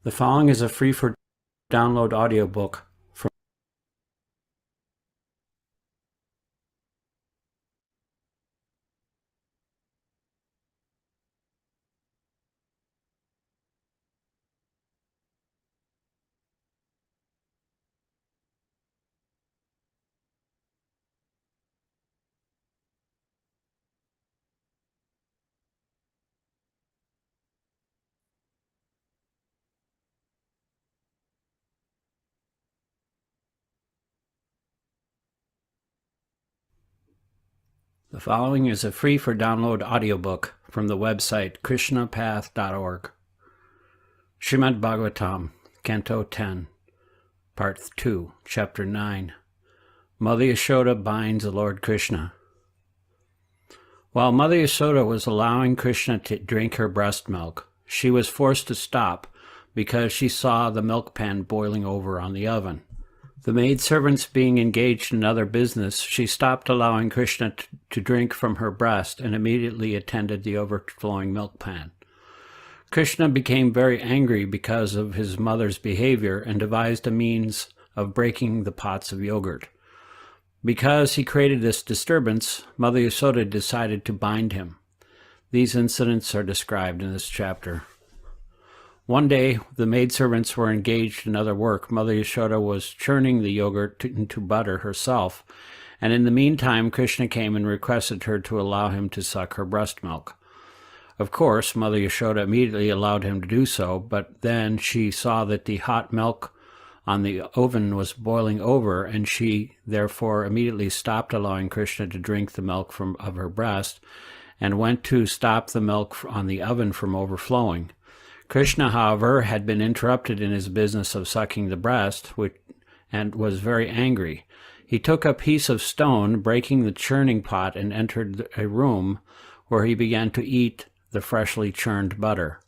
The following is a free for download audiobook from The following is a free for download audiobook from the website krishnapath.org. Srimad Bhagavatam, Canto 10, Part 2, Chapter 9. Mother Yashoda binds the Lord Krishna. While Mother Yashoda was allowing Krishna to drink her breast milk, she was forced to stop because she saw the milk pan boiling over on the oven. The maidservants being engaged in other business, she stopped allowing Krishna to drink from her breast and immediately attended the overflowing milk pan. Krishna became very angry because of his mother's behavior and devised a means of breaking the pots of yogurt. Because he created this disturbance, Mother Yashoda decided to bind him. These incidents are described in this chapter. One day, the maidservants were engaged in other work. Mother Yashoda was churning the yogurt into butter herself, and in the meantime, Krishna came and requested her to allow him to suck her breast milk. Of course, Mother Yashoda immediately allowed him to do so, but then she saw that the hot milk on the oven was boiling over, and she therefore immediately stopped allowing Krishna to drink the milk of her breast, and went to stop the milk on the oven from overflowing. Krishna, however, had been interrupted in his business of sucking the breast, and was very angry. He took a piece of stone, breaking the churning pot, and entered a room where he began to eat the freshly churned butter.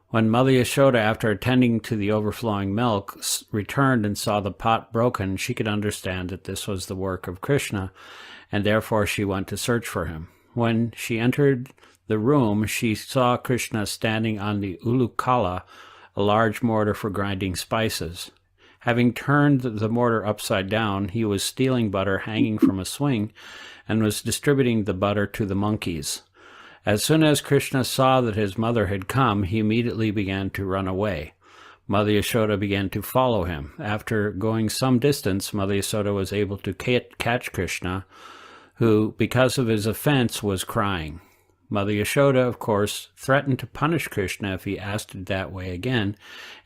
When Mother Yashoda, after attending to the overflowing milk, returned and saw the pot broken, she could understand that this was the work of Krishna, and therefore she went to search for him. When she entered the room, she saw Krishna standing on the ulukala, a large mortar for grinding spices. Having turned the mortar upside down, he was stealing butter hanging from a swing and was distributing the butter to the monkeys. As soon as Krishna saw that his mother had come, he immediately began to run away. Mother Yashoda began to follow him. After going some distance, Mother Yashoda was able to catch Krishna, who, because of his offense, was crying. Mother Yashoda, of course, threatened to punish Krishna if he acted that way again,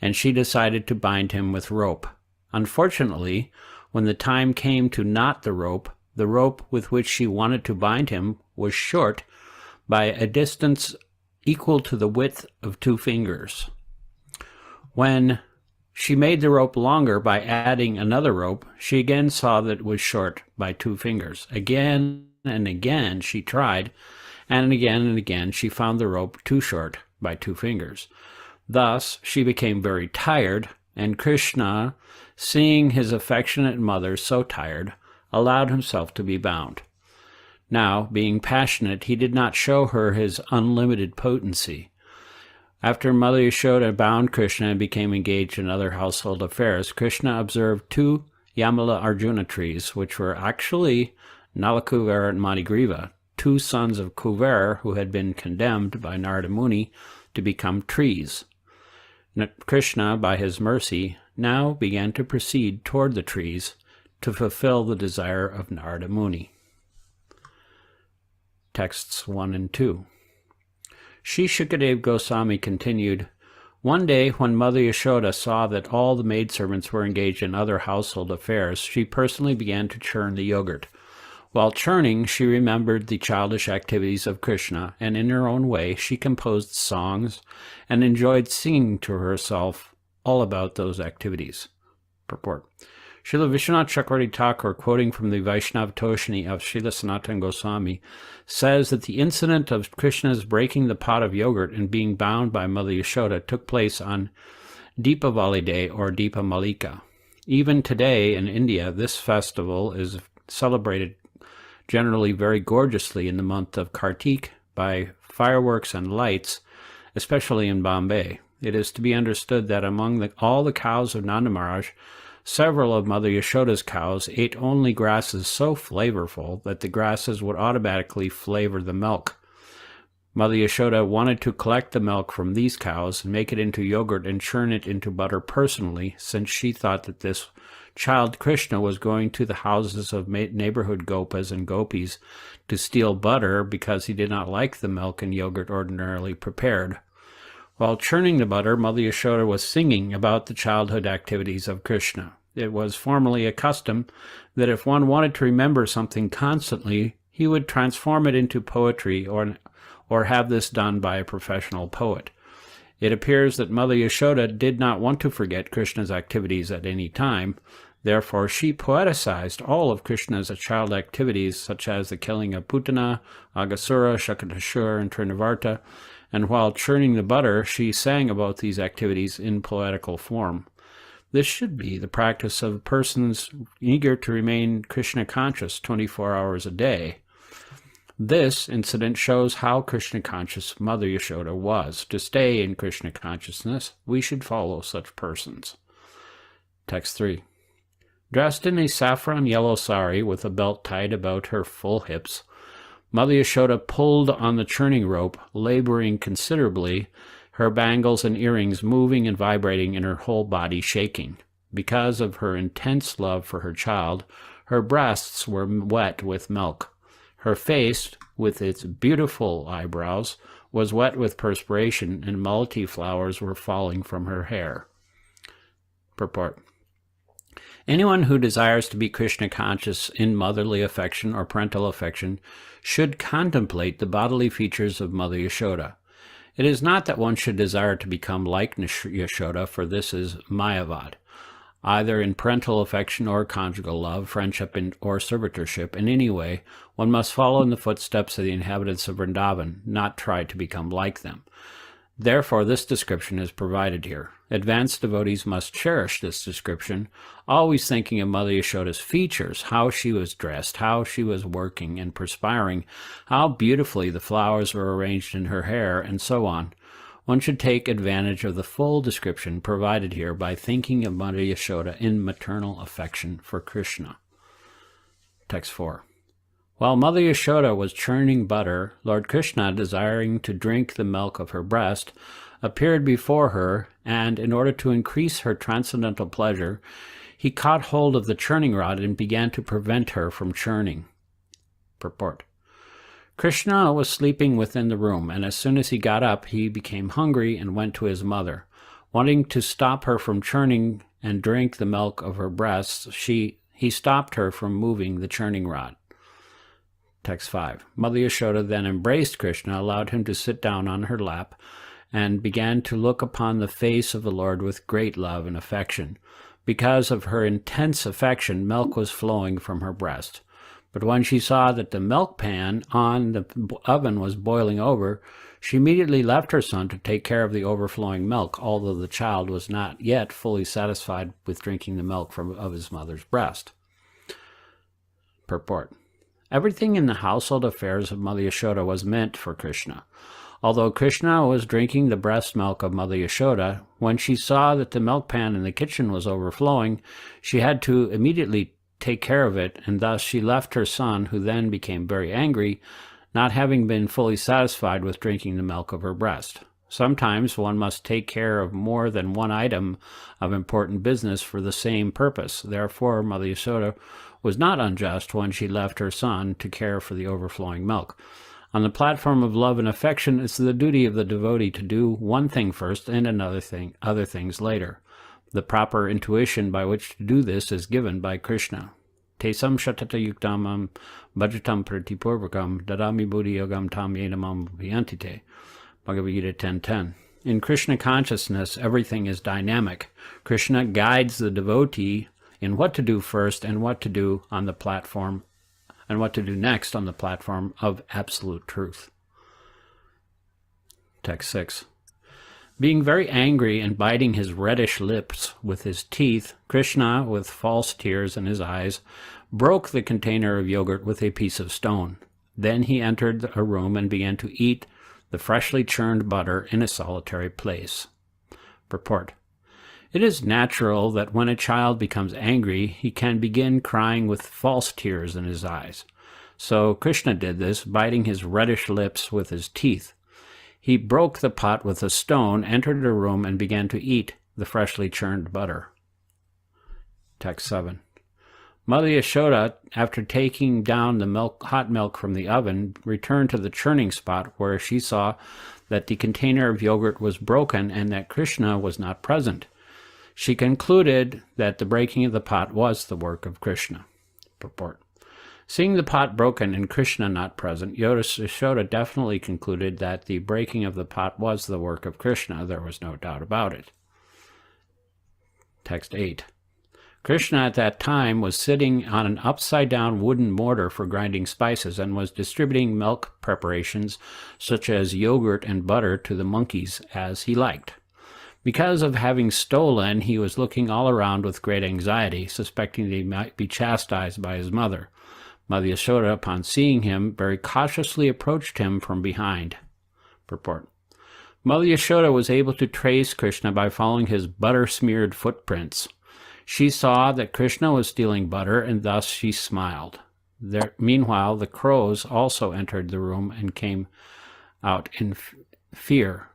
and she decided to bind him with rope. Unfortunately, when the time came to knot the rope with which she wanted to bind him was short by a distance equal to the width of 2 fingers. When she made the rope longer by adding another rope, she again saw that it was short by 2 fingers. Again and again she tried, and again she found the rope too short by 2 fingers. Thus she became very tired, and Krishna, seeing his affectionate mother so tired, allowed himself to be bound. Now, being passionate, he did not show her his unlimited potency. After Mother Yashoda bound Krishna and became engaged in other household affairs, Krishna observed 2 Yamala Arjuna trees, which were actually Nalakuvara and Manigriva, 2 sons of Kuvera who had been condemned by Narada Muni to become trees. Krishna, by his mercy, now began to proceed toward the trees to fulfill the desire of Narada Muni. Texts 1 and 2. Sri Shukadev Goswami continued, One day when Mother Yashoda saw that all the maidservants were engaged in other household affairs, she personally began to churn the yogurt. While churning, she remembered the childish activities of Krishna, and in her own way she composed songs and enjoyed singing to herself all about those activities. Purport. Srila Vishwanath Chakravarti Thakur, quoting from the Vaishnava Toshini of Srila Sanatana Goswami, says that the incident of Krishna's breaking the pot of yogurt and being bound by Mother Yashoda took place on Deepavali Day or Deepa Malika. Even today in India, this festival is celebrated generally very gorgeously in the month of Kartik by fireworks and lights, especially in Bombay. It is to be understood that among all the cows of Nanda Maharaj, several of Mother Yashoda's cows ate only grasses so flavorful that the grasses would automatically flavor the milk. Mother Yashoda wanted to collect the milk from these cows and make it into yogurt and churn it into butter personally, since she thought that this child Krishna was going to the houses of neighborhood gopas and gopis to steal butter because he did not like the milk and yogurt ordinarily prepared. While churning the butter, Mother Yashoda was singing about the childhood activities of Krishna. It was formerly a custom that if one wanted to remember something constantly, he would transform it into poetry or have this done by a professional poet. It appears that Mother Yashoda did not want to forget Krishna's activities at any time. Therefore, she poeticized all of Krishna's child activities, such as the killing of Putana, Agasura, Shakatashur, and Trinavarta, and while churning the butter, she sang about these activities in poetical form. This should be the practice of persons eager to remain Krishna conscious 24 hours a day. This incident shows how Krishna conscious Mother Yashoda was. To stay in Krishna consciousness, we should follow such persons. Text 3. Dressed in a saffron yellow sari with a belt tied about her full hips, Mother Yashoda pulled on the churning rope, laboring considerably, her bangles and earrings moving and vibrating and her whole body shaking. Because of her intense love for her child, her breasts were wet with milk. Her face, with its beautiful eyebrows, was wet with perspiration, and multi flowers were falling from her hair. Purport. Anyone who desires to be Krishna conscious in motherly affection or parental affection should contemplate the bodily features of Mother Yashoda. It is not that one should desire to become like Yashoda, for this is Mayavad. Either in parental affection or conjugal love, friendship, or servitorship, in any way, one must follow in the footsteps of the inhabitants of Vrindavan, not try to become like them. Therefore, this description is provided here. Advanced devotees must cherish this description, always thinking of Mother Yashoda's features, how she was dressed, how she was working and perspiring, how beautifully the flowers were arranged in her hair, and so on. One should take advantage of the full description provided here by thinking of Mother Yashoda in maternal affection for Krishna. Text 4. While Mother Yashoda was churning butter, Lord Krishna, desiring to drink the milk of her breast, appeared before her, and in order to increase her transcendental pleasure, he caught hold of the churning rod and began to prevent her from churning. Purport. Krishna was sleeping within the room, and as soon as he got up, he became hungry and went to his mother. Wanting to stop her from churning and drink the milk of her breasts, he stopped her from moving the churning rod. Text 5. Mother Yashoda then embraced Krishna, allowed him to sit down on her lap, and began to look upon the face of the Lord with great love and affection. Because of her intense affection, milk was flowing from her breast. But when she saw that the milk pan on the oven was boiling over, she immediately left her son to take care of the overflowing milk, although the child was not yet fully satisfied with drinking the milk of his mother's breast. Purport. Everything in the household affairs of Mother Yashoda was meant for Krishna. Although Krishna was drinking the breast milk of Mother Yashoda, when she saw that the milk pan in the kitchen was overflowing, she had to immediately take care of it, and thus she left her son, who then became very angry, not having been fully satisfied with drinking the milk of her breast. Sometimes one must take care of more than one item of important business for the same purpose. Therefore, Mother Yashoda was not unjust when she left her son to care for the overflowing milk. On the platform of love and affection, it's the duty of the devotee to do one thing first and other things later. The proper intuition by which to do this is given by Krishna. Tesam shatata yuktamam bhajatam pratipurvakam dadami buddhi yogam tam yenamam vyantite. Bhagavad Gita 10:10. In Krishna consciousness, everything is dynamic. Krishna guides the devotee in what to do first and what to do on the platform, and what to do next on the platform of absolute truth. Text 6. Being very angry and biting his reddish lips with his teeth, Krishna, with false tears in his eyes, broke the container of yogurt with a piece of stone. Then he entered a room and began to eat the freshly churned butter in a solitary place. Purport. It is natural that when a child becomes angry, he can begin crying with false tears in his eyes. So Krishna did this, biting his reddish lips with his teeth. He broke the pot with a stone, entered a room, and began to eat the freshly churned butter. Text 7. Mother Yashoda, after taking down the hot milk from the oven, returned to the churning spot where she saw that the container of yogurt was broken and that Krishna was not present. She concluded that the breaking of the pot was the work of Krishna. Purport. Seeing the pot broken and Krishna not present, Yashoda definitely concluded that the breaking of the pot was the work of Krishna. There was no doubt about it. Text 8. Krishna at that time was sitting on an upside-down wooden mortar for grinding spices and was distributing milk preparations such as yogurt and butter to the monkeys as he liked. Because of having stolen, he was looking all around with great anxiety, suspecting that he might be chastised by his mother. Mother Yashoda, upon seeing him, very cautiously approached him from behind. Purport. Mother Yashoda was able to trace Krishna by following his butter-smeared footprints. She saw that Krishna was stealing butter, and thus she smiled. Meanwhile, the crows also entered the room and came out in fear.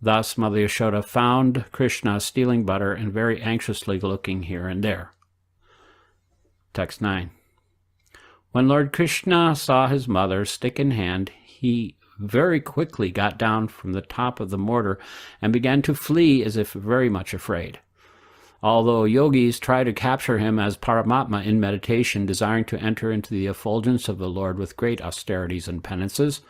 Thus, Mother Yashoda found Krishna stealing butter and very anxiously looking here and there. Text 9. When Lord Krishna saw his mother, stick in hand, he very quickly got down from the top of the mortar and began to flee as if very much afraid. Although yogis try to capture him as Paramatma in meditation, desiring to enter into the effulgence of the Lord with great austerities and penances,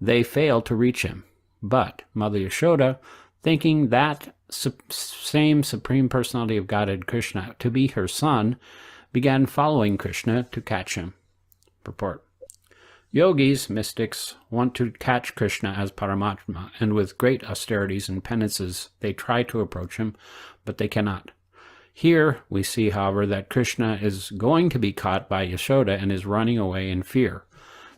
they fail to reach him. But Mother Yashoda, thinking that same Supreme Personality of Godhead Krishna to be her son, began following Krishna to catch him. Purport. Yogis, mystics, want to catch Krishna as Paramatma, and with great austerities and penances they try to approach him, but they cannot. Here we see, however, that Krishna is going to be caught by Yashoda and is running away in fear.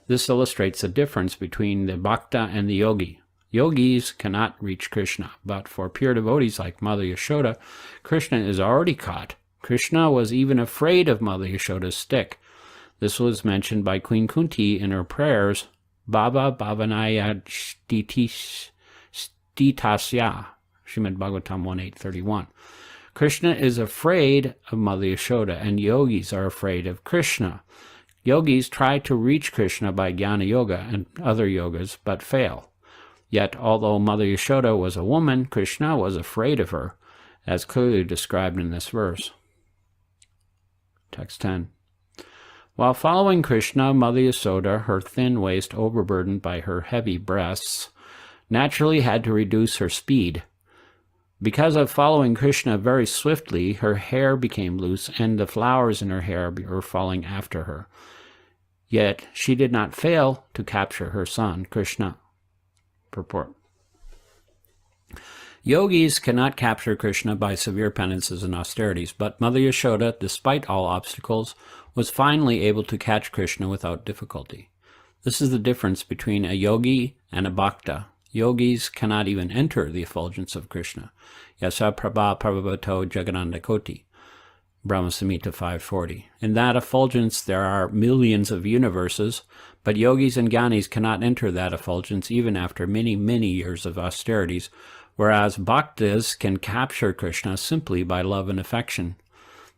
This illustrates the difference between the bhakta and the yogi. Yogis cannot reach Krishna, but for pure devotees like Mother Yashoda, Krishna is already caught. Krishna was even afraid of Mother Yashoda's stick. This was mentioned by Queen Kunti in her prayers, Baba Bhavanaya Stitasya, Srimad Bhagavatam 1.8.31. Krishna is afraid of Mother Yashoda, and yogis are afraid of Krishna. Yogis try to reach Krishna by Jnana Yoga and other yogas, but fail. Yet, although Mother Yashoda was a woman, Krishna was afraid of her, as clearly described in this verse. Text 10. While following Krishna, Mother Yashoda, her thin waist overburdened by her heavy breasts, naturally had to reduce her speed. Because of following Krishna very swiftly, her hair became loose, and the flowers in her hair were falling after her. Yet she did not fail to capture her son, Krishna. Purport. Yogis cannot capture Krishna by severe penances and austerities, but Mother Yashoda, despite all obstacles, was finally able to catch Krishna without difficulty. This is the difference between a yogi and a bhakta. Yogis cannot even enter the effulgence of Krishna. Yasa Prabha Prabhavato Jagananda Koti, Brahma Samhita 540. In that effulgence there are millions of universes, but yogis and jnanis cannot enter that effulgence even after many, many years of austerities, whereas bhaktas can capture Krishna simply by love and affection.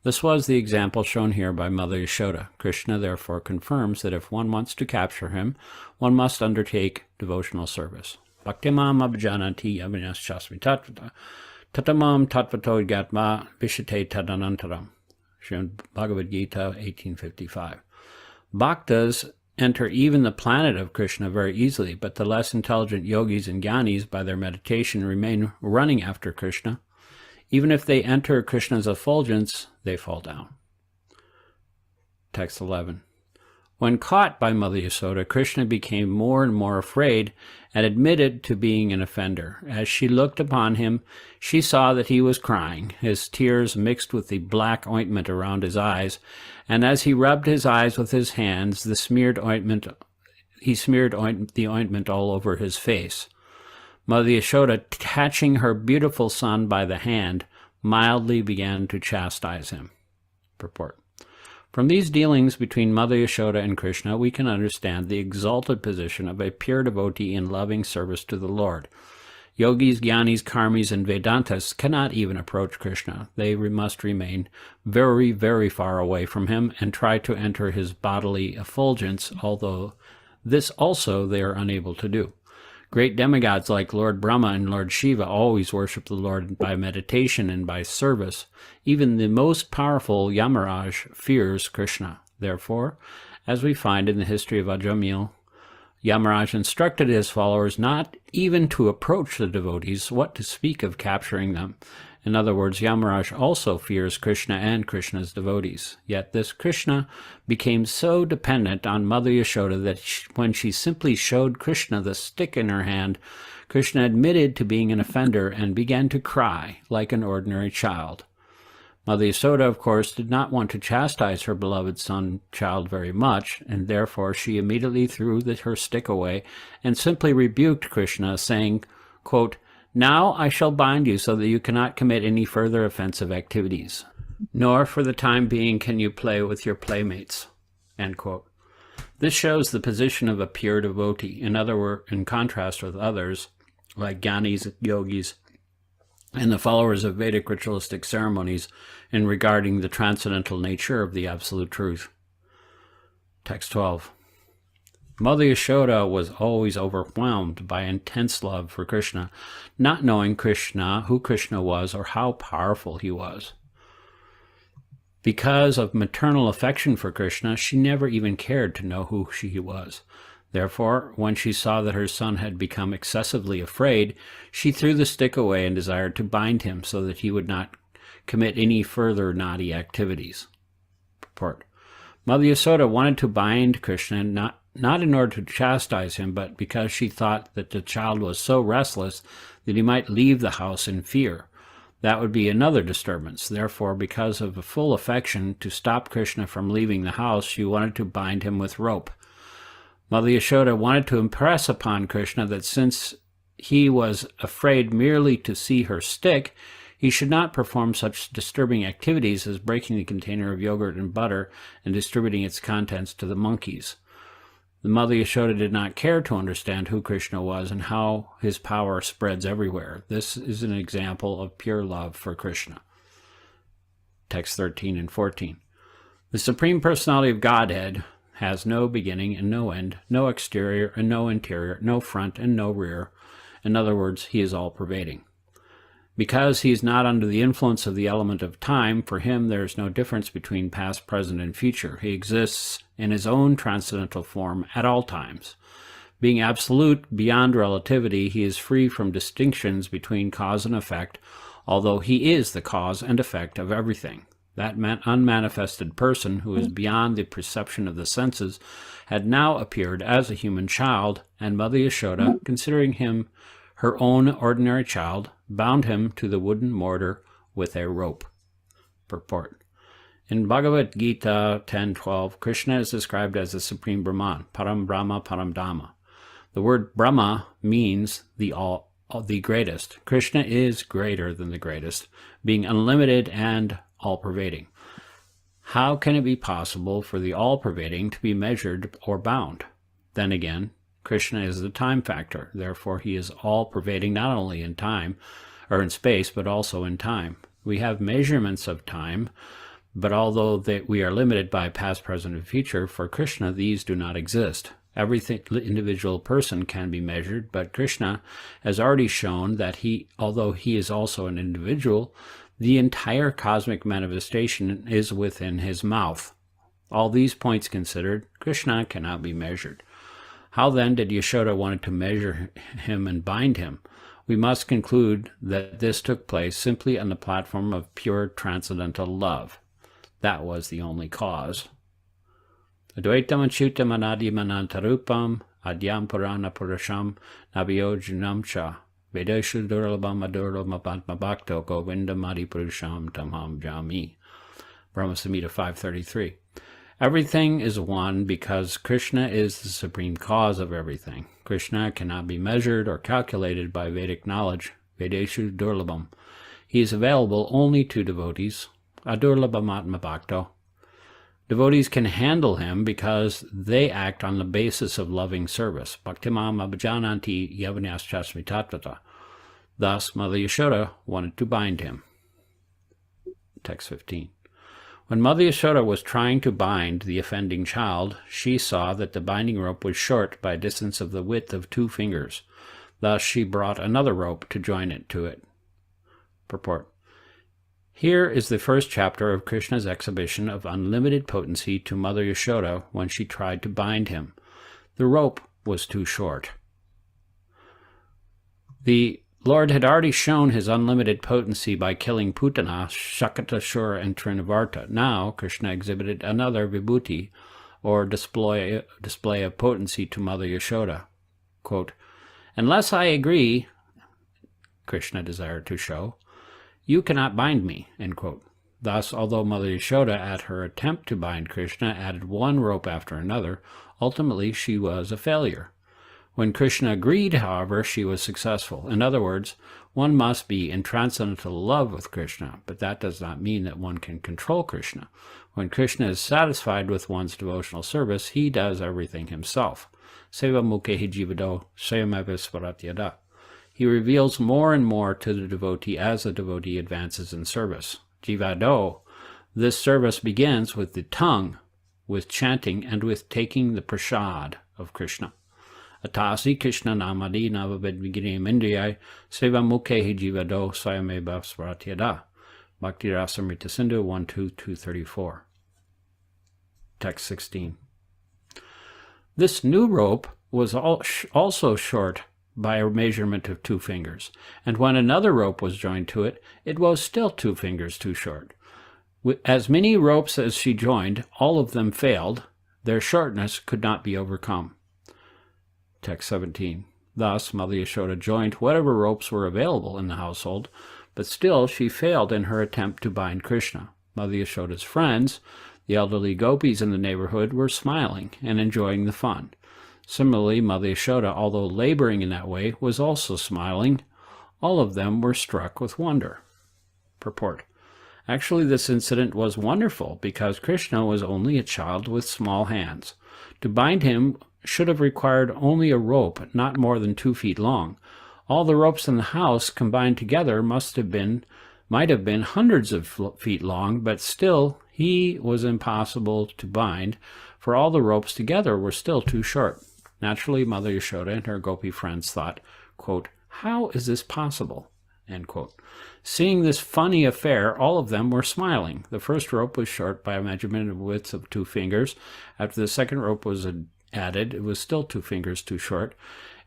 This was the example shown here by Mother Yashoda. Krishna therefore confirms that if one wants to capture him, one must undertake devotional service. Bhaktimam abjanati avinaschasmi tatvata tatamam tatvato gatma vishate tadanantaram. Srimad Bhagavad Gita 1855. Bhaktas enter even the planet of Krishna very easily, but the less intelligent yogis and jnanis by their meditation remain running after Krishna. Even if they enter Krishna's effulgence, they fall down. Text 11. When caught by Mother Yashoda, Krishna became more and more afraid and admitted to being an offender. As she looked upon him, she saw that he was crying, his tears mixed with the black ointment around his eyes, and as he rubbed his eyes with his hands, he smeared the ointment all over his face. Mother Yashoda, catching her beautiful son by the hand, mildly began to chastise him. Purport. From these dealings between Mother Yashoda and Krishna, we can understand the exalted position of a pure devotee in loving service to the Lord. Yogis, Jnanis, Karmis, and Vedantas cannot even approach Krishna. They must remain very, very far away from him and try to enter his bodily effulgence, although this also they are unable to do. Great demigods like Lord Brahma and Lord Shiva always worship the Lord by meditation and by service. Even the most powerful Yamaraj fears Krishna. Therefore, as we find in the history of Ajamil, Yamaraj instructed his followers not even to approach the devotees, what to speak of capturing them. In other words, Yamaraj also fears Krishna and Krishna's devotees. Yet this Krishna became so dependent on Mother Yashoda that when she simply showed Krishna the stick in her hand, Krishna admitted to being an offender and began to cry like an ordinary child. Mother Yashoda, of course, did not want to chastise her beloved son-child very much, and therefore she immediately threw her stick away and simply rebuked Krishna, saying, quote, "Now I shall bind you so that you cannot commit any further offensive activities, nor for the time being can you play with your playmates." End quote. This shows the position of a pure devotee, in contrast with others, like Jnanis, Yogis, and the followers of Vedic ritualistic ceremonies in regarding the transcendental nature of the Absolute Truth. Text 12. Mother Yashoda was always overwhelmed by intense love for Krishna, not knowing who Krishna was or how powerful he was. Because of maternal affection for Krishna, she never even cared to know who he was. Therefore, when she saw that her son had become excessively afraid, she threw the stick away and desired to bind him so that he would not commit any further naughty activities. Purport. Mother Yashoda wanted to bind Krishna not in order to chastise him, but because she thought that the child was so restless that he might leave the house in fear. That would be another disturbance. Therefore, because of a full affection to stop Krishna from leaving the house, she wanted to bind him with rope. Mother Yashoda wanted to impress upon Krishna that since he was afraid merely to see her stick, he should not perform such disturbing activities as breaking the container of yogurt and butter and distributing its contents to the monkeys. The Mother Yashoda did not care to understand who Krishna was and how his power spreads everywhere. This is an example of pure love for Krishna. Text 13 and 14. The Supreme Personality of Godhead has no beginning and no end, no exterior and no interior, no front and no rear. In other words, he is all-pervading. Because he is not under the influence of the element of time, for him there is no difference between past, present, and future. He exists in his own transcendental form at all times. Being absolute beyond relativity, he is free from distinctions between cause and effect, although he is the cause and effect of everything. That unmanifested person, who is beyond the perception of the senses, had now appeared as a human child, and Mother Yashoda, considering him her own ordinary child, bound him to the wooden mortar with a rope. Purport. In Bhagavad Gita 10:12, Krishna is described as the Supreme Brahman, Param Brahma, Param Dhamma. The word Brahma means the greatest. Krishna is greater than the greatest, being unlimited and all-pervading. How can it be possible for the all-pervading to be measured or bound? Then again, Krishna is the time factor. Therefore, he is all-pervading not only in time or in space, but also in time. We have measurements of time, but although we are limited by past, present, and future, for Krishna, these do not exist. Every individual person can be measured, but Krishna has already shown that although he is also an individual, the entire cosmic manifestation is within his mouth. All these points considered, Krishna cannot be measured. How then did Yashoda want to measure him and bind him? We must conclude that this took place simply on the platform of pure transcendental love. That was the only cause. Advaitam achyutam anadim anantarupam adyam purana purusham nabhyojanam cha vedeshu durlabam adurlabam bhakto govindam adi purusham tamham jami. Brahma Samhita 5:33. Everything is one because Krishna is the supreme cause of everything. Krishna cannot be measured or calculated by Vedic knowledge. Vedeshu Durlabham. He is available only to devotees. Adurlabhamatma Bhakto. Devotees can handle him because they act on the basis of loving service. Bhaktimam abhajananti yavanaschasmi tatvata. Thus, Mother Yashoda wanted to bind him. Text 15. When Mother Yashoda was trying to bind the offending child, she saw that the binding rope was short by a distance of the width of 2 fingers. Thus she brought another rope to join it to it. Purport. Here is the first chapter of Krishna's exhibition of unlimited potency to Mother Yashoda when she tried to bind him. The rope was too short. The Lord had already shown his unlimited potency by killing Putana, Shakatashura, and Trinavarta. Now Krishna exhibited another vibhuti, or display of potency to Mother Yashoda. Quote, "Unless I agree," Krishna desired to show, "you cannot bind me." End quote. Thus, although Mother Yashoda, at her attempt to bind Krishna, added one rope after another, ultimately she was a failure. When Krishna agreed, however, she was successful. In other words, one must be in transcendental love with Krishna, but that does not mean that one can control Krishna. When Krishna is satisfied with one's devotional service, he does everything himself. Seva mukhe jivado swayameva svaratyada. He reveals more and more to the devotee as the devotee advances in service. Jivado, this service begins with the tongue, with chanting, and with taking the prasad of Krishna. Atasi Krishna namadi navavedvigirim indriyai seva mukhe jivado swayameva svaratyada. Bhakti Dhira Damodara Swami 1.2.234. Text 16. This new rope was also short by a measurement of 2 fingers, and when another rope was joined to it, it was still 2 fingers too short. With as many ropes as she joined, all of them failed. Their shortness could not be overcome. Text 17. Thus, Mother Yashoda joined whatever ropes were available in the household, but still she failed in her attempt to bind Krishna. Mother Yashoda's friends, the elderly gopis in the neighborhood, were smiling and enjoying the fun. Similarly, Mother Yashoda, although laboring in that way, was also smiling. All of them were struck with wonder. Purport. Actually, this incident was wonderful because Krishna was only a child with small hands. To bind him should have required only a rope not more than 2 feet long. All the ropes in the house combined together might have been hundreds of feet long, but still he was impossible to bind, for all the ropes together were still too short. Naturally, Mother Yashoda and her gopi friends thought, quote, "How is this possible?" End quote. Seeing this funny affair, all of them were smiling. The first rope was short by a measurement of width of 2 fingers. After the second rope was added, it was still 2 fingers too short.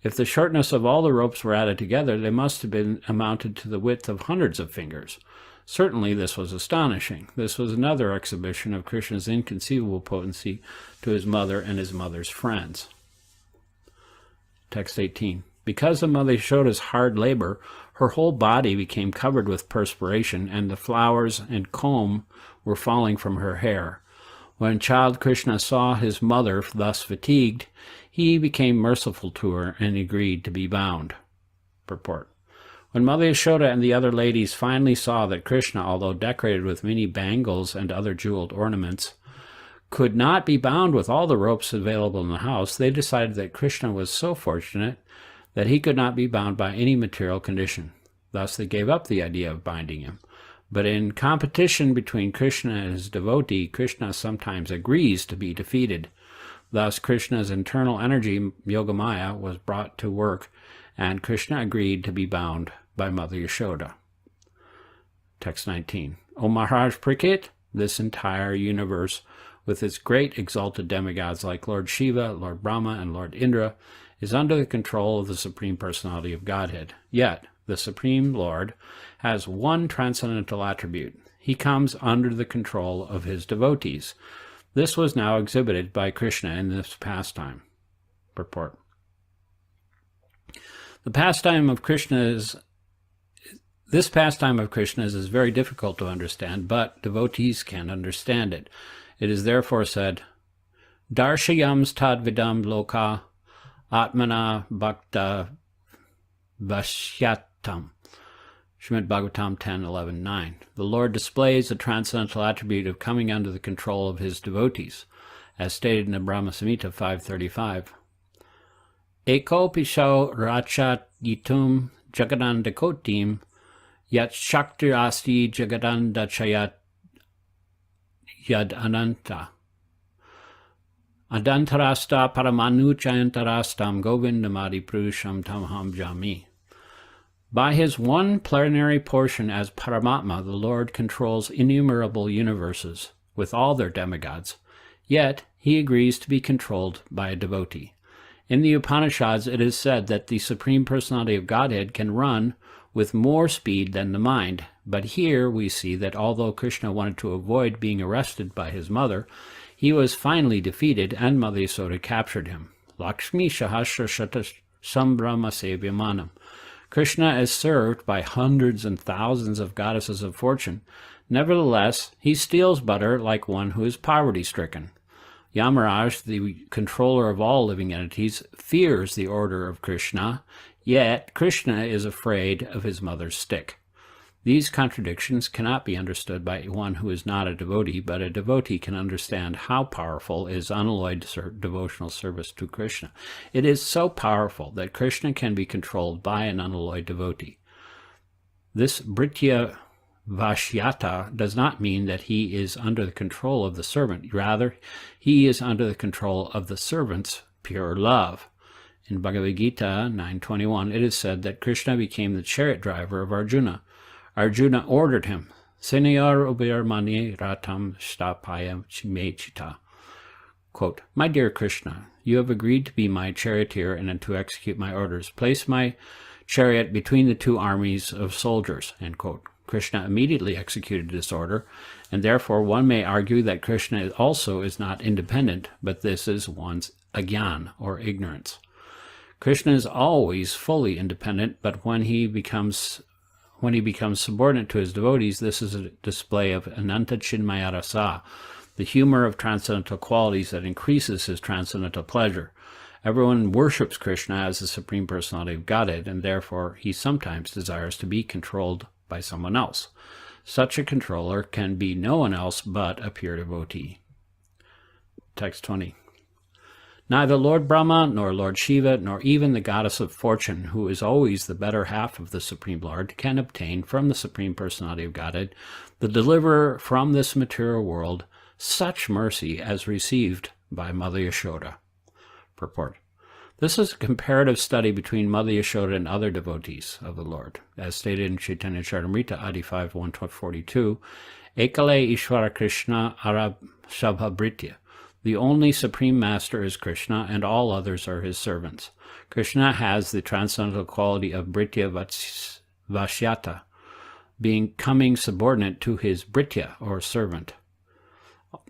If the shortness of all the ropes were added together, they must have been amounted to the width of hundreds of fingers. Certainly this was astonishing. This was another exhibition of Krishna's inconceivable potency to his mother and his mother's friends. Text 18. Because of Mother Yashoda's hard labor, her whole body became covered with perspiration, and the flowers and comb were falling from her hair. When child Krishna saw his mother thus fatigued, he became merciful to her and agreed to be bound. Purport. When Mother Yashoda and the other ladies finally saw that Krishna, although decorated with many bangles and other jeweled ornaments, could not be bound with all the ropes available in the house, they decided that Krishna was so fortunate that he could not be bound by any material condition. Thus they gave up the idea of binding him. But in competition between Krishna and his devotee, Krishna sometimes agrees to be defeated. Thus Krishna's internal energy, Yogamaya, was brought to work, and Krishna agreed to be bound by Mother Yashoda. Text 19. O Maharaj Parikshit, this entire universe, with its great exalted demigods like Lord Shiva, Lord Brahma, and Lord Indra, is under the control of the Supreme Personality of Godhead. Yet, the Supreme Lord has one transcendental attribute. He comes under the control of his devotees. This was now exhibited by Krishna in this pastime. Purport. This pastime of Krishna's is very difficult to understand, but devotees can understand it. It is therefore said, Darshayams tadvidam loka atmana bhakta vasyatam. Srimad Bhagavatam 10:11-9. The Lord displays the transcendental attribute of coming under the control of his devotees, as stated in the Brahma Samhita 5:35. Eko pisho rachat yitum jagadandakotim yat shakti asti jagadandachayat yad ananta. Adantarasta paramanu chayantarastam govindamadi purusham tamham jami. By his one plenary portion as Paramatma, the Lord controls innumerable universes with all their demigods, yet he agrees to be controlled by a devotee. In the Upanishads, it is said that the Supreme Personality of Godhead can run with more speed than the mind, but here we see that although Krishna wanted to avoid being arrested by his mother, he was finally defeated and Mother Yasoda captured him. Lakshmi Sahasra Shata Sambrahma Sevyamanam. Krishna is served by hundreds and thousands of goddesses of fortune. Nevertheless, he steals butter like one who is poverty-stricken. Yamaraj, the controller of all living entities, fears the order of Krishna, yet Krishna is afraid of his mother's stick. These contradictions cannot be understood by one who is not a devotee, but a devotee can understand how powerful is unalloyed devotional service to Krishna. It is so powerful that Krishna can be controlled by an unalloyed devotee. This Bhritya Vashyata does not mean that he is under the control of the servant. Rather, he is under the control of the servant's pure love. In Bhagavad Gita 9:21, it is said that Krishna became the chariot driver of Arjuna. Arjuna ordered him, Senayar Ubirmani Ratam Shtapaya Chimechita. Quote, My dear Krishna, you have agreed to be my charioteer and to execute my orders. Place my chariot between the two armies of soldiers. End quote. Krishna immediately executed this order, and therefore one may argue that Krishna also is not independent, but this is one's agyan, or ignorance. Krishna is always fully independent, but when he becomes subordinate to his devotees, this is a display of Ananta Chinmaya Rasa, the humor of transcendental qualities that increases his transcendental pleasure. Everyone worships Krishna as the Supreme Personality of Godhead, and therefore he sometimes desires to be controlled by someone else. Such a controller can be no one else but a pure devotee. Text 20. Neither Lord Brahma, nor Lord Shiva, nor even the goddess of fortune, who is always the better half of the Supreme Lord, can obtain from the Supreme Personality of Godhead, the deliverer from this material world, such mercy as received by Mother Yashoda. Purport. This is a comparative study between Mother Yashoda and other devotees of the Lord. As stated in Chaitanya Charitamrita, Adi 5:142, Ekale Ishvara Krishna Arab Shabhabritya. The only Supreme Master is Krishna, and all others are his servants. Krishna has the transcendental quality of Bhritya Vashyata, becoming subordinate to his Bhritya, or servant.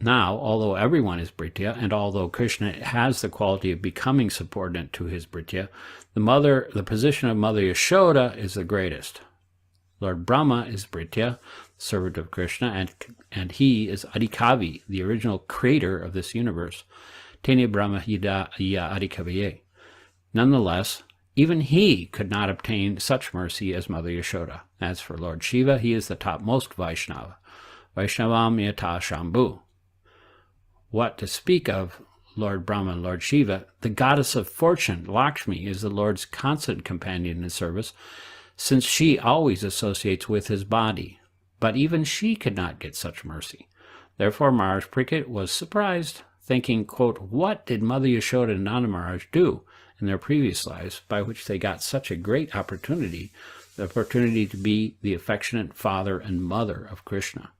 Now, although everyone is Bhritya, and although Krishna has the quality of becoming subordinate to his Bhritya, the position of Mother Yashoda is the greatest. Lord Brahma is Bhritya, servant of Krishna, and he is Adikavi, the original creator of this universe. Tene Brahma Yida Ya Adikaviye. Nonetheless, even he could not obtain such mercy as Mother Yashoda. As for Lord Shiva, he is the topmost Vaishnava. Vaishnavam Yata Shambhu. What to speak of Lord Brahma and Lord Shiva, the goddess of fortune, Lakshmi, is the Lord's constant companion in service, since she always associates with his body. But even she could not get such mercy. Therefore Maharaj Parikshit was surprised, thinking, quote, what did Mother Yashoda and Nanda Maharaj do in their previous lives by which they got such a great opportunity, the opportunity to be the affectionate father and mother of Krishna?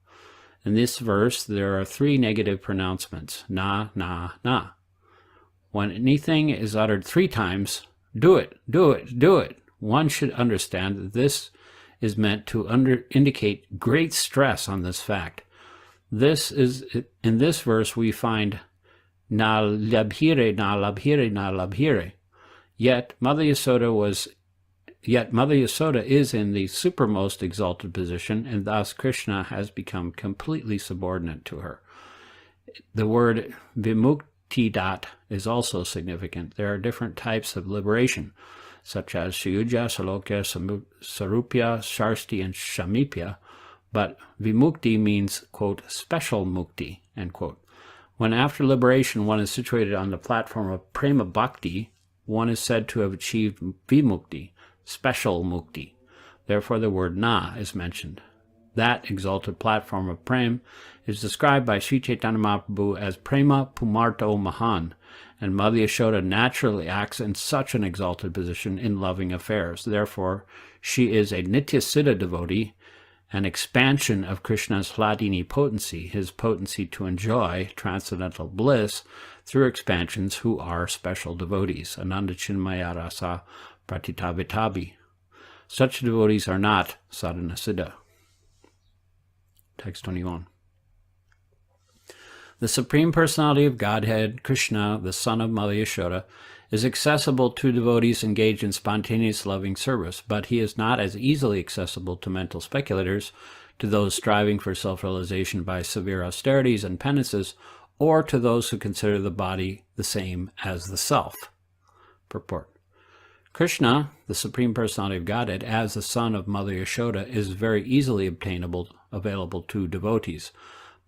In this verse, there are three negative pronouncements, na, na, na. When anything is uttered three times, do it, do it, do it, one should understand that this is meant to indicate great stress on this fact. In this verse we find na labhire, na labhire, na labhire. Yet Mother Yasoda is in the supermost exalted position, and thus Krishna has become completely subordinate to her. The word vimuktidat is also significant. There are different types of liberation, such as Shiyuja, Salokya, Sarupya, Sharsti, and Shamipya, but vimukti means, quote, special mukti, end quote. When after liberation one is situated on the platform of prema bhakti, one is said to have achieved vimukti, special mukti. Therefore the word na is mentioned. That exalted platform of prem is described by Sri Chaitanya Mahaprabhu as prema pumarto mahan, and Mother Yashoda naturally acts in such an exalted position in loving affairs. Therefore, she is a Nitya Siddha devotee, an expansion of Krishna's Hladini potency, his potency to enjoy transcendental bliss through expansions who are special devotees, Ananda Chinmaya Rasa Pratitavitabi. Such devotees are not sadhana siddha. Text 21. The Supreme Personality of Godhead, Krishna, the son of Mother Yashoda, is accessible to devotees engaged in spontaneous loving service, but he is not as easily accessible to mental speculators, to those striving for self-realization by severe austerities and penances, or to those who consider the body the same as the self. Purport. Krishna, the Supreme Personality of Godhead, as the son of Mother Yashoda, is very easily available to devotees,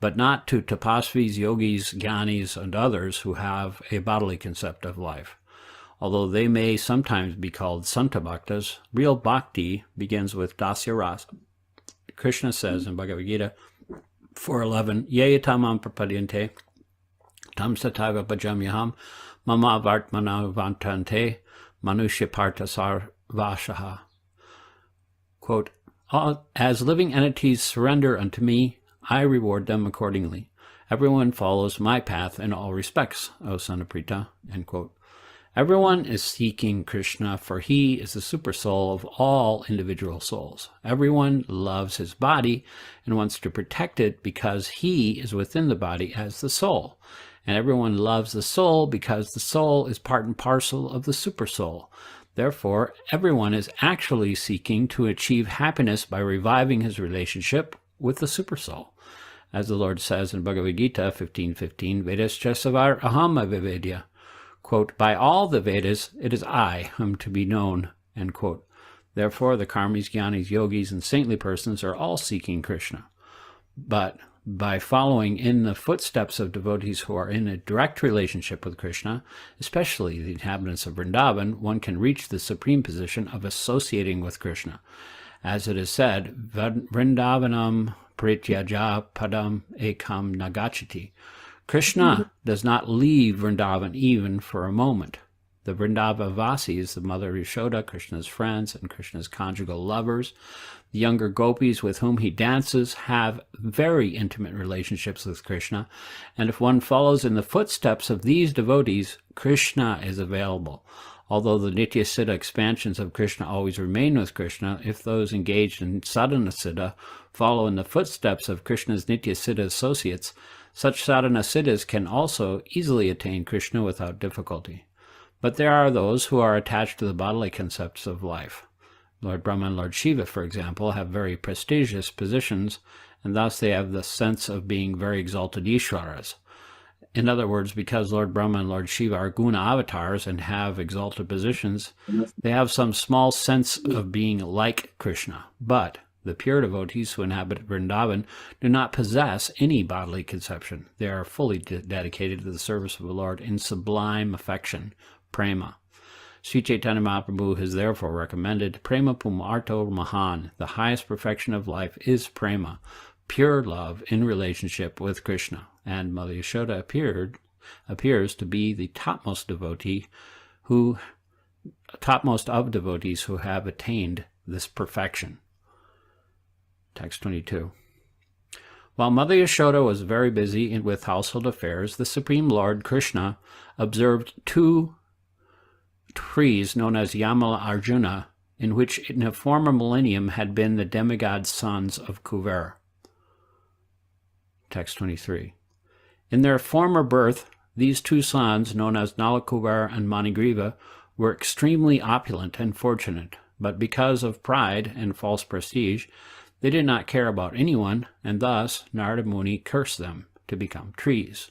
but not to tapasvis, yogis, jnanis, and others who have a bodily concept of life. Although they may sometimes be called santa bhaktas, real bhakti begins with dasya rasa. Krishna says in Bhagavad Gita 4:11, Ye tamam prapadyante, tam sataiva bhajamyaham, mama vartmana vantante, manushya partha sarvashaha. Quote, as living entities surrender unto me, I reward them accordingly. Everyone follows my path in all respects, O son of Pritha. End quote. Everyone is seeking Krishna, for he is the supersoul of all individual souls. Everyone loves his body and wants to protect it because he is within the body as the soul. And everyone loves the soul because the soul is part and parcel of the supersoul. Therefore, everyone is actually seeking to achieve happiness by reviving his relationship with the supersoul. As the Lord says in Bhagavad Gita 15:15, Vedascha savar aham avivedya. Quote, by all the Vedas, it is I who am to be known, end quote. Therefore, the karmis, jnanis, yogis, and saintly persons are all seeking Krishna. But by following in the footsteps of devotees who are in a direct relationship with Krishna, especially the inhabitants of Vrindavan, one can reach the supreme position of associating with Krishna. As it is said, Vrindavanam prityaja padam ekam nagachati. Krishna does not leave Vrindavan even for a moment. The Vrindavavasis, the Mother Yashoda, Krishna's friends, and Krishna's conjugal lovers, the younger gopis with whom he dances, have very intimate relationships with Krishna, and if one follows in the footsteps of these devotees, Krishna is available. Although the Nitya Siddha expansions of Krishna always remain with Krishna, if those engaged in sadhana siddha follow in the footsteps of Krishna's Nitya Siddha associates, such sadhana siddhas can also easily attain Krishna without difficulty. But there are those who are attached to the bodily concepts of life. Lord Brahma and Lord Shiva, for example, have very prestigious positions, and thus they have the sense of being very exalted Ishwaras. In other words, because Lord Brahma and Lord Shiva are guna avatars and have exalted positions, they have some small sense of being like Krishna. But the pure devotees who inhabit Vrindavan do not possess any bodily conception. They are fully dedicated to the service of the Lord in sublime affection, prema. Sri Chaitanya Mahaprabhu has therefore recommended prema pumarto mahan. The highest perfection of life is prema, pure love in relationship with Krishna. And Mother Yashoda appears to be the topmost of devotees who have attained this perfection. Text 22. While Mother Yashoda was very busy with household affairs, the Supreme Lord Krishna observed two trees known as Yamala Arjuna, in which in a former millennium had been the demigod sons of Kuvera. Text 23. In their former birth, these two sons, known as Nalakuvara and Manigriva, were extremely opulent and fortunate, but because of pride and false prestige, they did not care about anyone, and thus Narada Muni cursed them. to become trees.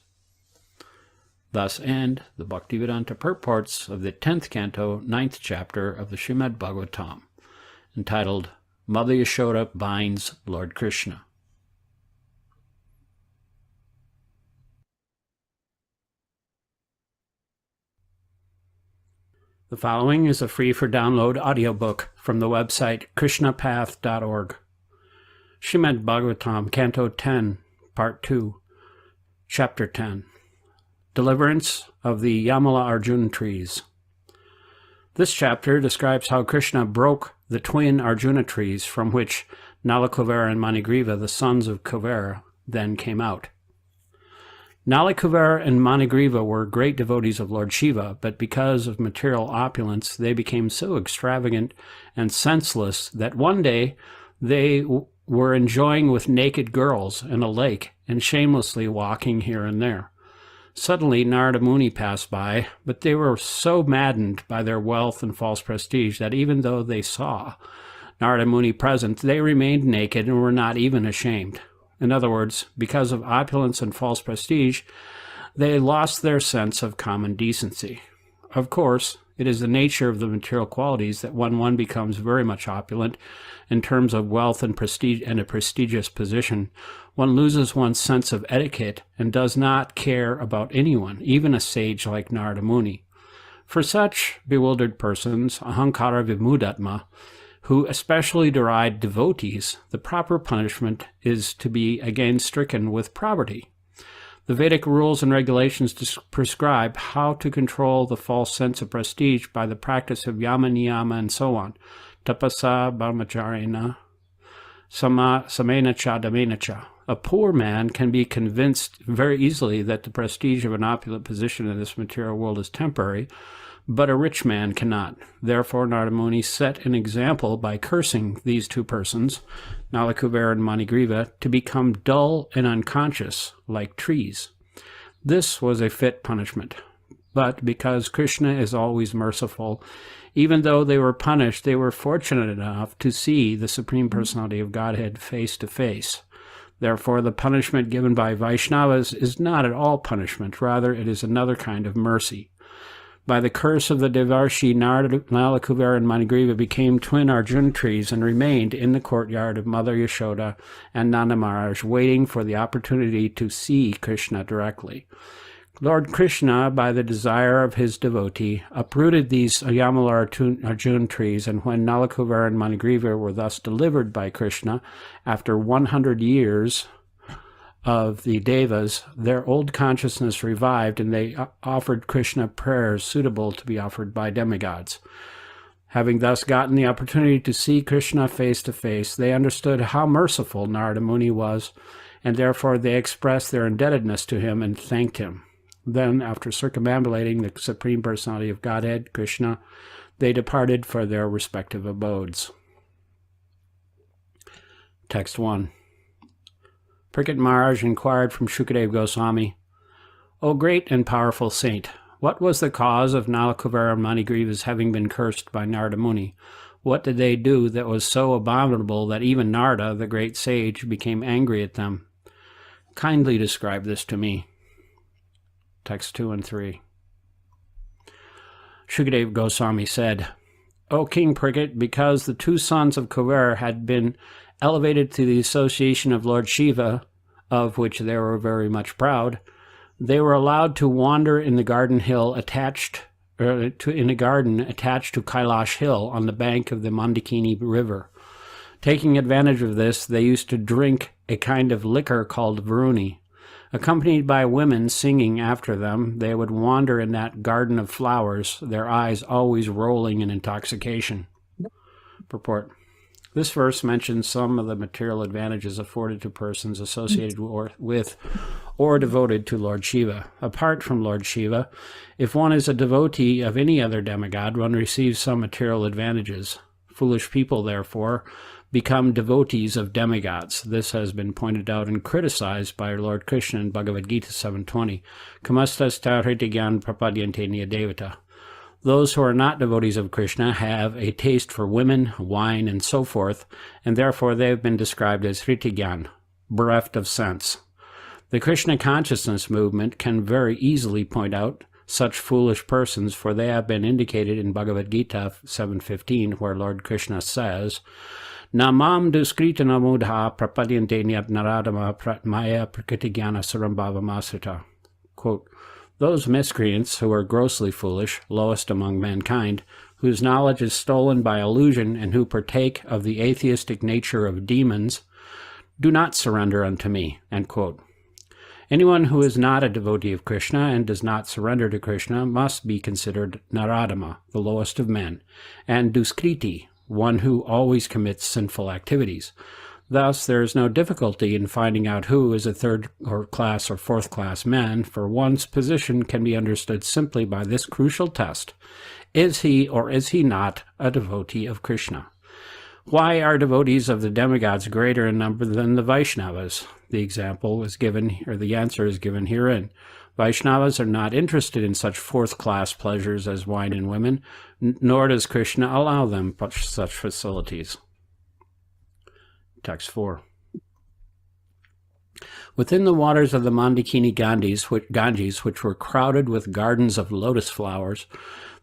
Thus end the Bhaktivedanta purports of the 10th canto, 9th chapter of the Srimad Bhagavatam, entitled Mother Yashoda Binds Lord Krishna. The following is a free-for-download audiobook from the website krishnapath.org. Srimad Bhagavatam, Canto 10, Part 2, Chapter 10, Deliverance of the Yamala Arjuna Trees. This chapter describes how Krishna broke the twin Arjuna trees from which Nala Kuvera and Manigriva, the sons of Kuvera, then came out. Nala Kuvera and Manigriva were great devotees of Lord Shiva, but because of material opulence, they became so extravagant and senseless that one day they were enjoying with naked girls in a lake and shamelessly walking here and there. Suddenly Narada Muni passed by, but they were so maddened by their wealth and false prestige that even though they saw Narada Muni present, they remained naked and were not even ashamed. In other words, because of opulence and false prestige, they lost their sense of common decency. Of course, it is the nature of the material qualities that when one becomes very much opulent in terms of wealth and prestige and a prestigious position, one loses one's sense of etiquette and does not care about anyone, even a sage like Narada Muni. For such bewildered persons, ahankara vimudatma, who especially deride devotees, the proper punishment is to be again stricken with poverty. The Vedic rules and regulations prescribe how to control the false sense of prestige by the practice of yama, niyama, and so on. Tapasa, brahmacharya, samena cha, damena cha. A poor man can be convinced very easily that the prestige of an opulent position in this material world is temporary, but a rich man cannot. Therefore, Narada Muni set an example by cursing these two persons, Nala Kuvera and Manigriva, to become dull and unconscious, like trees. This was a fit punishment. But because Krishna is always merciful, even though they were punished, they were fortunate enough to see the Supreme Personality of Godhead face to face. Therefore, the punishment given by Vaishnavas is not at all punishment. Rather, it is another kind of mercy. By the curse of the Devarshi, Nala Kuvera and Manigriva became twin Arjuna trees and remained in the courtyard of Mother Yashoda and Nanda Maharaj, waiting for the opportunity to see Krishna directly. Lord Krishna, by the desire of his devotee, uprooted these Yamala Arjuna trees, and when Nala Kuvera and Manigriva were thus delivered by Krishna, after 100 years of the Devas, their old consciousness revived, and they offered Krishna prayers suitable to be offered by demigods. Having thus gotten the opportunity to see Krishna face to face, they understood how merciful Narada Muni was, and therefore they expressed their indebtedness to him and thanked him. Then, after circumambulating the Supreme Personality of Godhead, Krishna, they departed for their respective abodes. Text 1. Parikshit Maharaj inquired from Shukadeva Goswami, O great and powerful saint, what was the cause of Nala Kuvera and Manigriva's having been cursed by Narada Muni? What did they do that was so abominable that even Narada, the great sage, became angry at them? Kindly describe this to me. Text 2 and 3. Shukadeva Goswami said, O King Parikshit, because the two sons of Kuvera had been elevated to the association of Lord Shiva, of which they were very much proud, they were allowed to wander in the garden attached to Kailash Hill on the bank of the Mandakini River. Taking advantage of this, they used to drink a kind of liquor called Varuni. Accompanied by women singing after them, they would wander in that garden of flowers, their eyes always rolling in intoxication. Purport. This verse mentions some of the material advantages afforded to persons associated with or devoted to Lord Shiva. Apart from Lord Shiva, if one is a devotee of any other demigod, one receives some material advantages. Foolish people, therefore, become devotees of demigods. This has been pointed out and criticized by Lord Krishna in Bhagavad Gita 7.20. Kamastas tarhitigyan prapadyante niyadevata. Those who are not devotees of Krishna have a taste for women, wine, and so forth, and therefore they have been described as hritigyan, bereft of sense. The Krishna consciousness movement can very easily point out such foolish persons, for they have been indicated in Bhagavad Gita 7:15, where Lord Krishna says, Namam duskritana mudha prapadyante naradama maya prakrityana sarambhavamasrita. Quote, those miscreants who are grossly foolish, lowest among mankind, whose knowledge is stolen by illusion and who partake of the atheistic nature of demons, do not surrender unto me. End quote. Anyone who is not a devotee of Krishna and does not surrender to Krishna must be considered Naradama, the lowest of men, and Duskriti, one who always commits sinful activities. Thus, there is no difficulty in finding out who is a third or class or fourth class man, for one's position can be understood simply by this crucial test. Is he or is he not a devotee of Krishna? Why are devotees of the demigods greater in number than the Vaishnavas? The example is given, or the answer is given herein. Vaishnavas are not interested in such fourth-class pleasures as wine and women, nor does Krishna allow them such facilities. Text 4. Within the waters of the Mandakini Ganges, which were crowded with gardens of lotus flowers,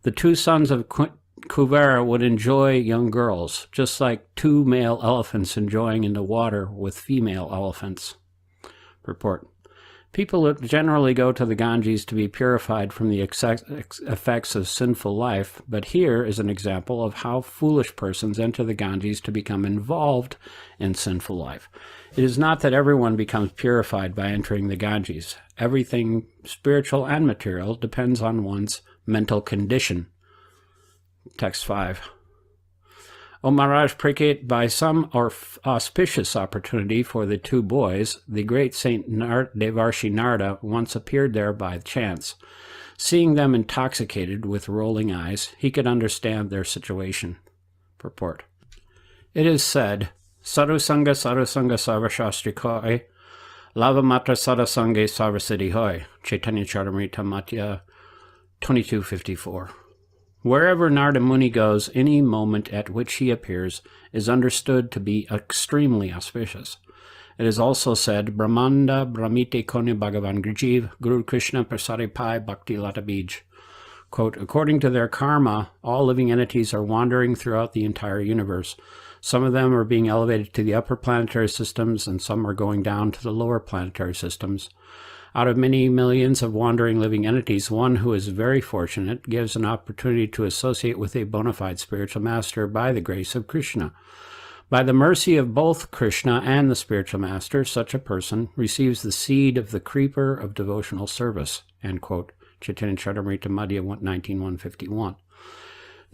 the two sons of Kuvera would enjoy young girls, just like two male elephants enjoying in the water with female elephants. Purport. People generally go to the Ganges to be purified from the effects of sinful life, but here is an example of how foolish persons enter the Ganges to become involved in sinful life. It is not that everyone becomes purified by entering the Ganges. Everything, spiritual and material, depends on one's mental condition. Text 5. O Maharaj Prakrit, by some auspicious opportunity for the two boys, the great Saint Devarshi Narada once appeared there by chance. Seeing them intoxicated with rolling eyes, he could understand their situation. Purport. It is said, Sarusanga Sarvashastri Koi, Lavamatra Sarasange Sarvasiddhi Hoy, Chaitanya Charitamrita Matya 2254. Wherever Narada Muni goes, any moment at which he appears is understood to be extremely auspicious. It is also said, Brahmanda Brahmite Kone Bhagavan Grijiv, Guru Krishna Prasari Pai Bhakti Lata Bij. Quote, according to their karma, all living entities are wandering throughout the entire universe. Some of them are being elevated to the upper planetary systems, and some are going down to the lower planetary systems. Out of many millions of wandering living entities, one who is very fortunate gives an opportunity to associate with a bona fide spiritual master by the grace of Krishna. By the mercy of both Krishna and the spiritual master, such a person receives the seed of the creeper of devotional service. End quote. Chaitanya Charitamrita Madhya 19:151.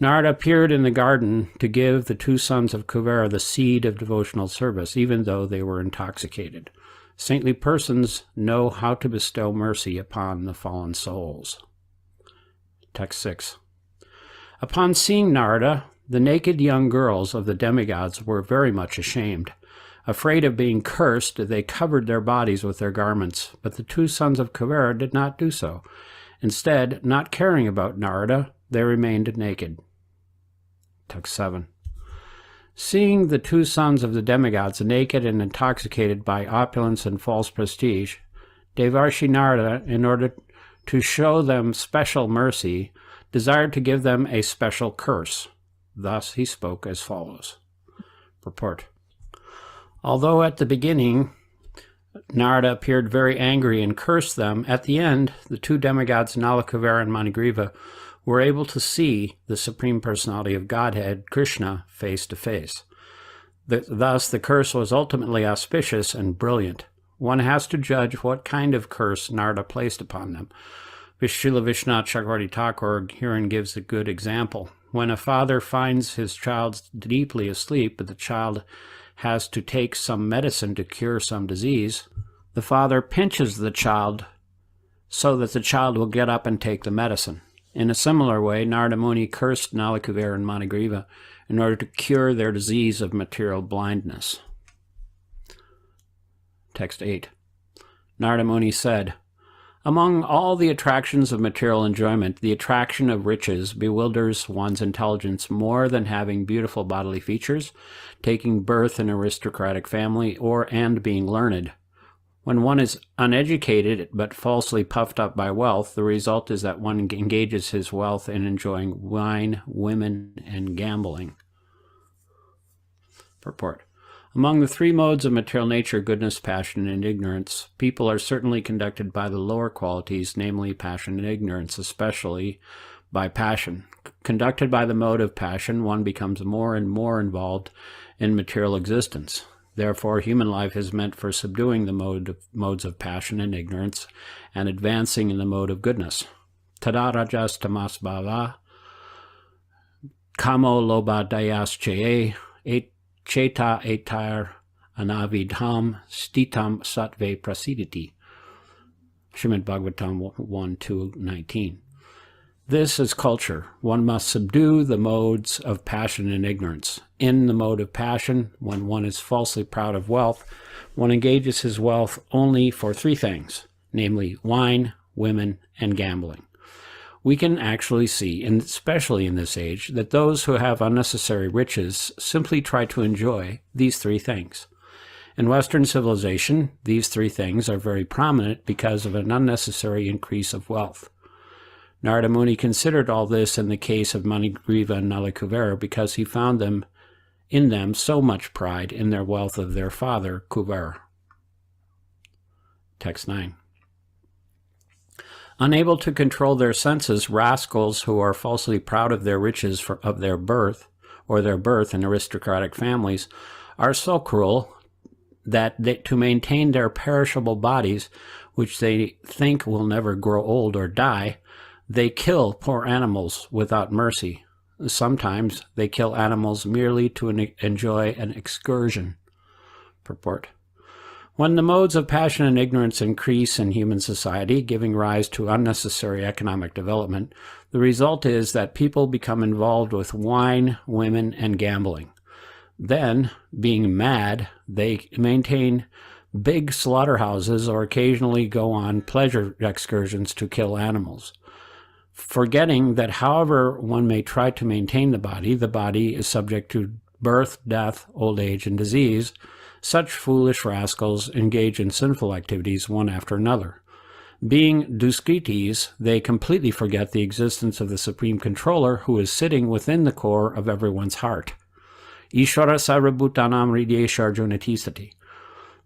Narada appeared in the garden to give the two sons of Kuvera the seed of devotional service, even though they were intoxicated. Saintly persons know how to bestow mercy upon the fallen souls. Text 6. Upon seeing Narada, the naked young girls of the demigods were very much ashamed. Afraid of being cursed, they covered their bodies with their garments, but the two sons of Kuvera did not do so. Instead, not caring about Narada, they remained naked. Text 7. Seeing the two sons of the demigods naked and intoxicated by opulence and false prestige, Devarshi Narada, in order to show them special mercy, desired to give them a special curse. Thus he spoke as follows. Purport. Although at the beginning Narada appeared very angry and cursed them, at the end the two demigods Nala, Kuvera, and Manigriva were able to see the Supreme Personality of Godhead, Krishna, face to face. Thus, the curse was ultimately auspicious and brilliant. One has to judge what kind of curse Narada placed upon them. Srila Vishwanath Chakravarti Thakur herein gives a good example. When a father finds his child deeply asleep, but the child has to take some medicine to cure some disease, the father pinches the child so that the child will get up and take the medicine. In a similar way, Narada Muni cursed Nala, Kuvera, and Manigriva in order to cure their disease of material blindness. Text 8. Narada Muni said, among all the attractions of material enjoyment, the attraction of riches bewilders one's intelligence more than having beautiful bodily features, taking birth in an aristocratic family, and being learned. When one is uneducated but falsely puffed up by wealth, the result is that one engages his wealth in enjoying wine, women, and gambling. Purport. Among the three modes of material nature, goodness, passion, and ignorance, people are certainly conducted by the lower qualities, namely passion and ignorance, especially by passion. Conducted by the mode of passion, one becomes more and more involved in material existence. Therefore, human life is meant for subduing the modes of passion and ignorance and advancing in the mode of goodness. Tada rajas tamas bhava, kamo loba dayas cheye, cheta etar anavidham stitam sattve prasiditi. Srimad Bhagavatam 1:2-19. This is culture. One must subdue the modes of passion and ignorance. In the mode of passion, when one is falsely proud of wealth, one engages his wealth only for three things, namely wine, women, and gambling. We can actually see, and especially in this age, that those who have unnecessary riches simply try to enjoy these three things. In Western civilization, these three things are very prominent because of an unnecessary increase of wealth. Narada Muni considered all this in the case of Manigriva and Nalakuvera because he found in them so much pride in their wealth of their father, Kuvera. Text 9. Unable to control their senses, rascals who are falsely proud of their riches of their birth in aristocratic families are so cruel that to maintain their perishable bodies, which they think will never grow old or die, they kill poor animals without mercy. Sometimes they kill animals merely to enjoy an excursion. Purport. When the modes of passion and ignorance increase in human society, giving rise to unnecessary economic development, the result is that people become involved with wine, women, and gambling. Then, being mad, they maintain big slaughterhouses or occasionally go on pleasure excursions to kill animals. Forgetting that however one may try to maintain the body is subject to birth, death, old age, and disease, such foolish rascals engage in sinful activities one after another. Being duskritis, they completely forget the existence of the Supreme Controller who is sitting within the core of everyone's heart. Ishvara sarvabhutanam hridayesharjunatisati.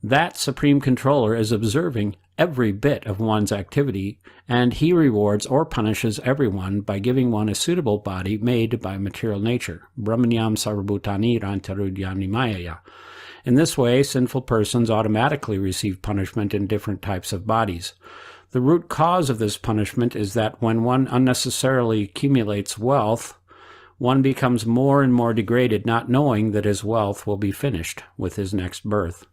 That Supreme Controller is observing every bit of one's activity, and he rewards or punishes everyone by giving one a suitable body made by material nature. Brahmanyam sarvabhutani rantarudyani mayaya. In this way, sinful persons automatically receive punishment in different types of bodies. The root cause of this punishment is that when one unnecessarily accumulates wealth, one becomes more and more degraded, not knowing that his wealth will be finished with his next birth.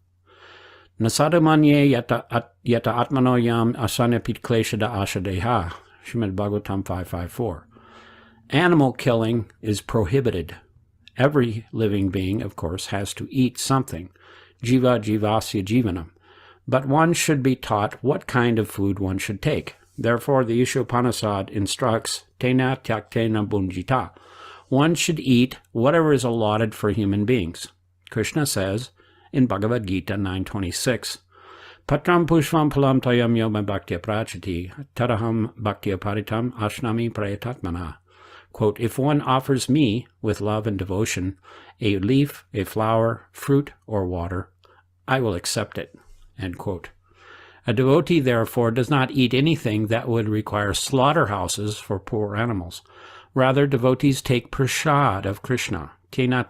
Nasadamanye yata atmanoyam asanapit kleshada ashadeha. Srimad Bhagavatam 5.5.4. Animal killing is prohibited. Every living being, of course, has to eat something, jiva jivasya jivanam, but one should be taught what kind of food one should take. Therefore, the Ishopanishad instructs, tena tyaktena bunjita. One should eat whatever is allotted for human beings. Krishna says in Bhagavad Gita 9.26, Patram pushvam palam tayam yoma bhaktya prachati, taraham bhaktya paritam ashnami prayatatmana. Quote, if one offers me, with love and devotion, a leaf, a flower, fruit, or water, I will accept it. End quote. A devotee, therefore, does not eat anything that would require slaughterhouses for poor animals. Rather, devotees take prasad of Krishna, tena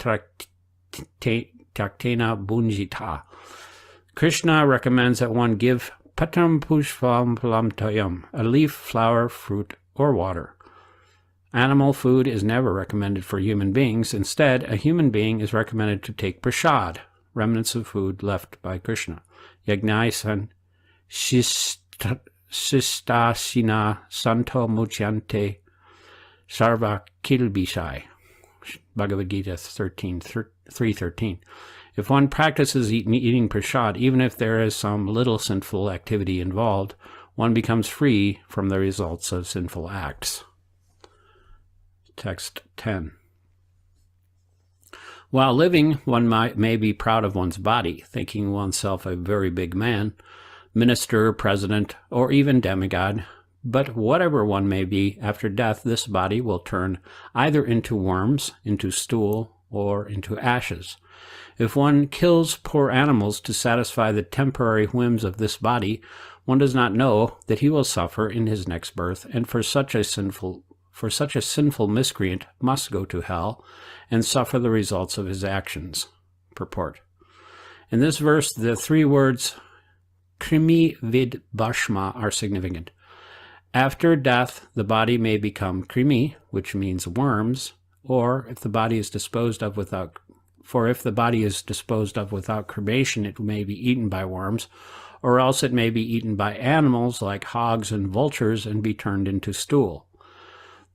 taktena bunjita. Krishna recommends that one give patram pushvam palamtayam, a leaf, flower, fruit, or water. Animal food is never recommended for human beings. Instead, a human being is recommended to take prasad, remnants of food left by Krishna. Yagnaisan sistasina santo muchyante sarva kilbishai. Bhagavad Gita 3.13. If one practices eating prasad, even if there is some little sinful activity involved, one becomes free from the results of sinful acts. Text 10. While living, one may be proud of one's body, thinking oneself a very big man, minister, president, or even demigod. But whatever one may be, after death this body will turn either into worms, into stool, or into ashes. If one kills poor animals to satisfy the temporary whims of this body, one does not know that he will suffer in his next birth, and for such a sinful miscreant must go to hell and suffer the results of his actions. Purport. In this verse, the three words krimi vid bhashma are significant. After death, the body may become krimi, which means worms, or if the body is disposed of without cremation, it may be eaten by worms, or else it may be eaten by animals like hogs and vultures and be turned into stool.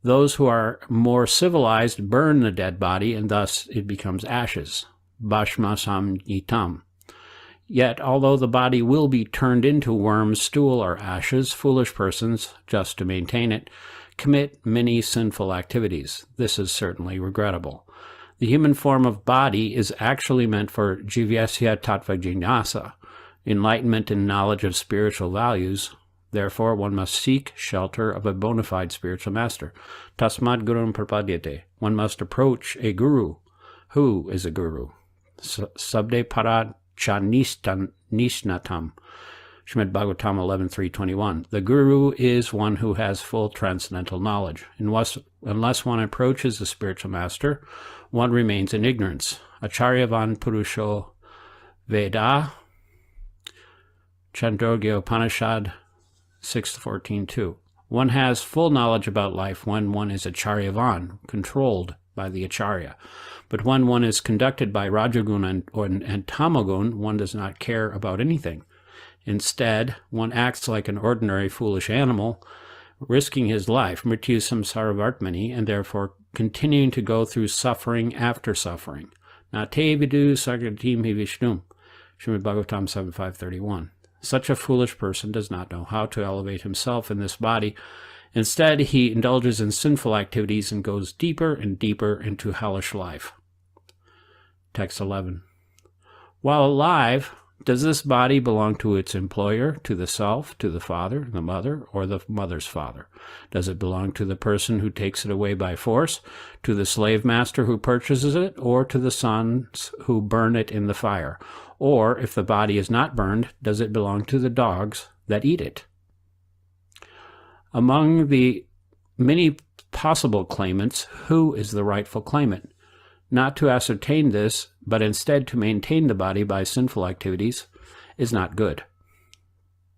Those who are more civilized burn the dead body, and thus it becomes ashes. Bhashma samhitam. Yet, although the body will be turned into worms, stool, or ashes, foolish persons, just to maintain it, commit many sinful activities. This is certainly regrettable. The human form of body is actually meant for jivasya tattva jignasa, enlightenment and knowledge of spiritual values. Therefore, one must seek shelter of a bona fide spiritual master. Tasmad gurum prapadyate. One must approach a guru. Who is a guru? Sabde parad Chanishnatam, Srimad Bhagavatam 11.3.21. The guru is one who has full transcendental knowledge. Unless one approaches the spiritual master, one remains in ignorance. Acharyavan Purusho Veda, Chandogya Upanishad 6.14.2. One has full knowledge about life when one is Acharyavan, controlled by the Acharya. But when one is conducted by Rajagun and Tamagun, one does not care about anything. Instead, one acts like an ordinary foolish animal, risking his life, mrityu samsaravartmani, and therefore continuing to go through suffering after suffering. Nate vidu sagatim hi Vishnum, Srimad Bhagavatam 7.5.31. Such a foolish person does not know how to elevate himself in this body. Instead, he indulges in sinful activities and goes deeper and deeper into hellish life. Text 11. While alive, does this body belong to its employer, to the self, to the father, the mother, or the mother's father? Does it belong to the person who takes it away by force, to the slave master who purchases it, or to the sons who burn it in the fire? Or, if the body is not burned, does it belong to the dogs that eat it? Among the many possible claimants, who is the rightful claimant? Not to ascertain this, but instead to maintain the body by sinful activities, is not good.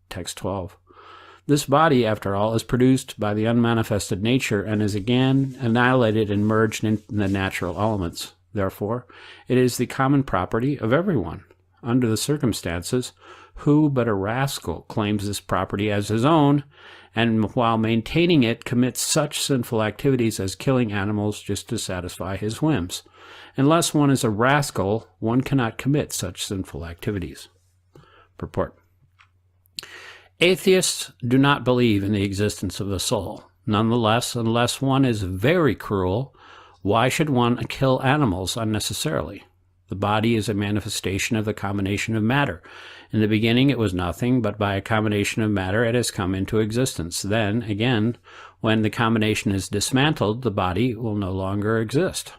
Text 12. This body, after all, is produced by the unmanifested nature and is again annihilated and merged in the natural elements. Therefore, it is the common property of everyone. Under the circumstances, who but a rascal claims this property as his own, and while maintaining it commits such sinful activities as killing animals just to satisfy his whims? Unless one is a rascal, one cannot commit such sinful activities. Purport. Atheists do not believe in the existence of the soul. Nonetheless, unless one is very cruel, why should one kill animals unnecessarily? The body is a manifestation of the combination of matter. In the beginning it was nothing, but by a combination of matter it has come into existence. Then, again, when the combination is dismantled, the body will no longer exist.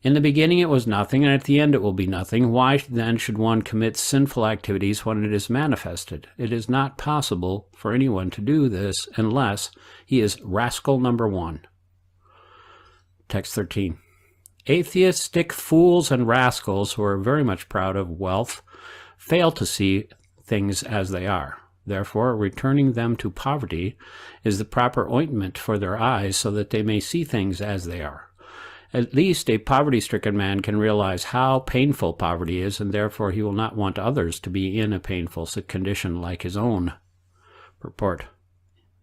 In the beginning it was nothing, and at the end it will be nothing. Why then should one commit sinful activities when it is manifested? It is not possible for anyone to do this unless he is rascal number one. Text 13. Atheistic fools and rascals who are very much proud of wealth fail to see things as they are. Therefore, returning them to poverty is the proper ointment for their eyes so that they may see things as they are. At least a poverty-stricken man can realize how painful poverty is, and therefore he will not want others to be in a painful condition like his own. Purport.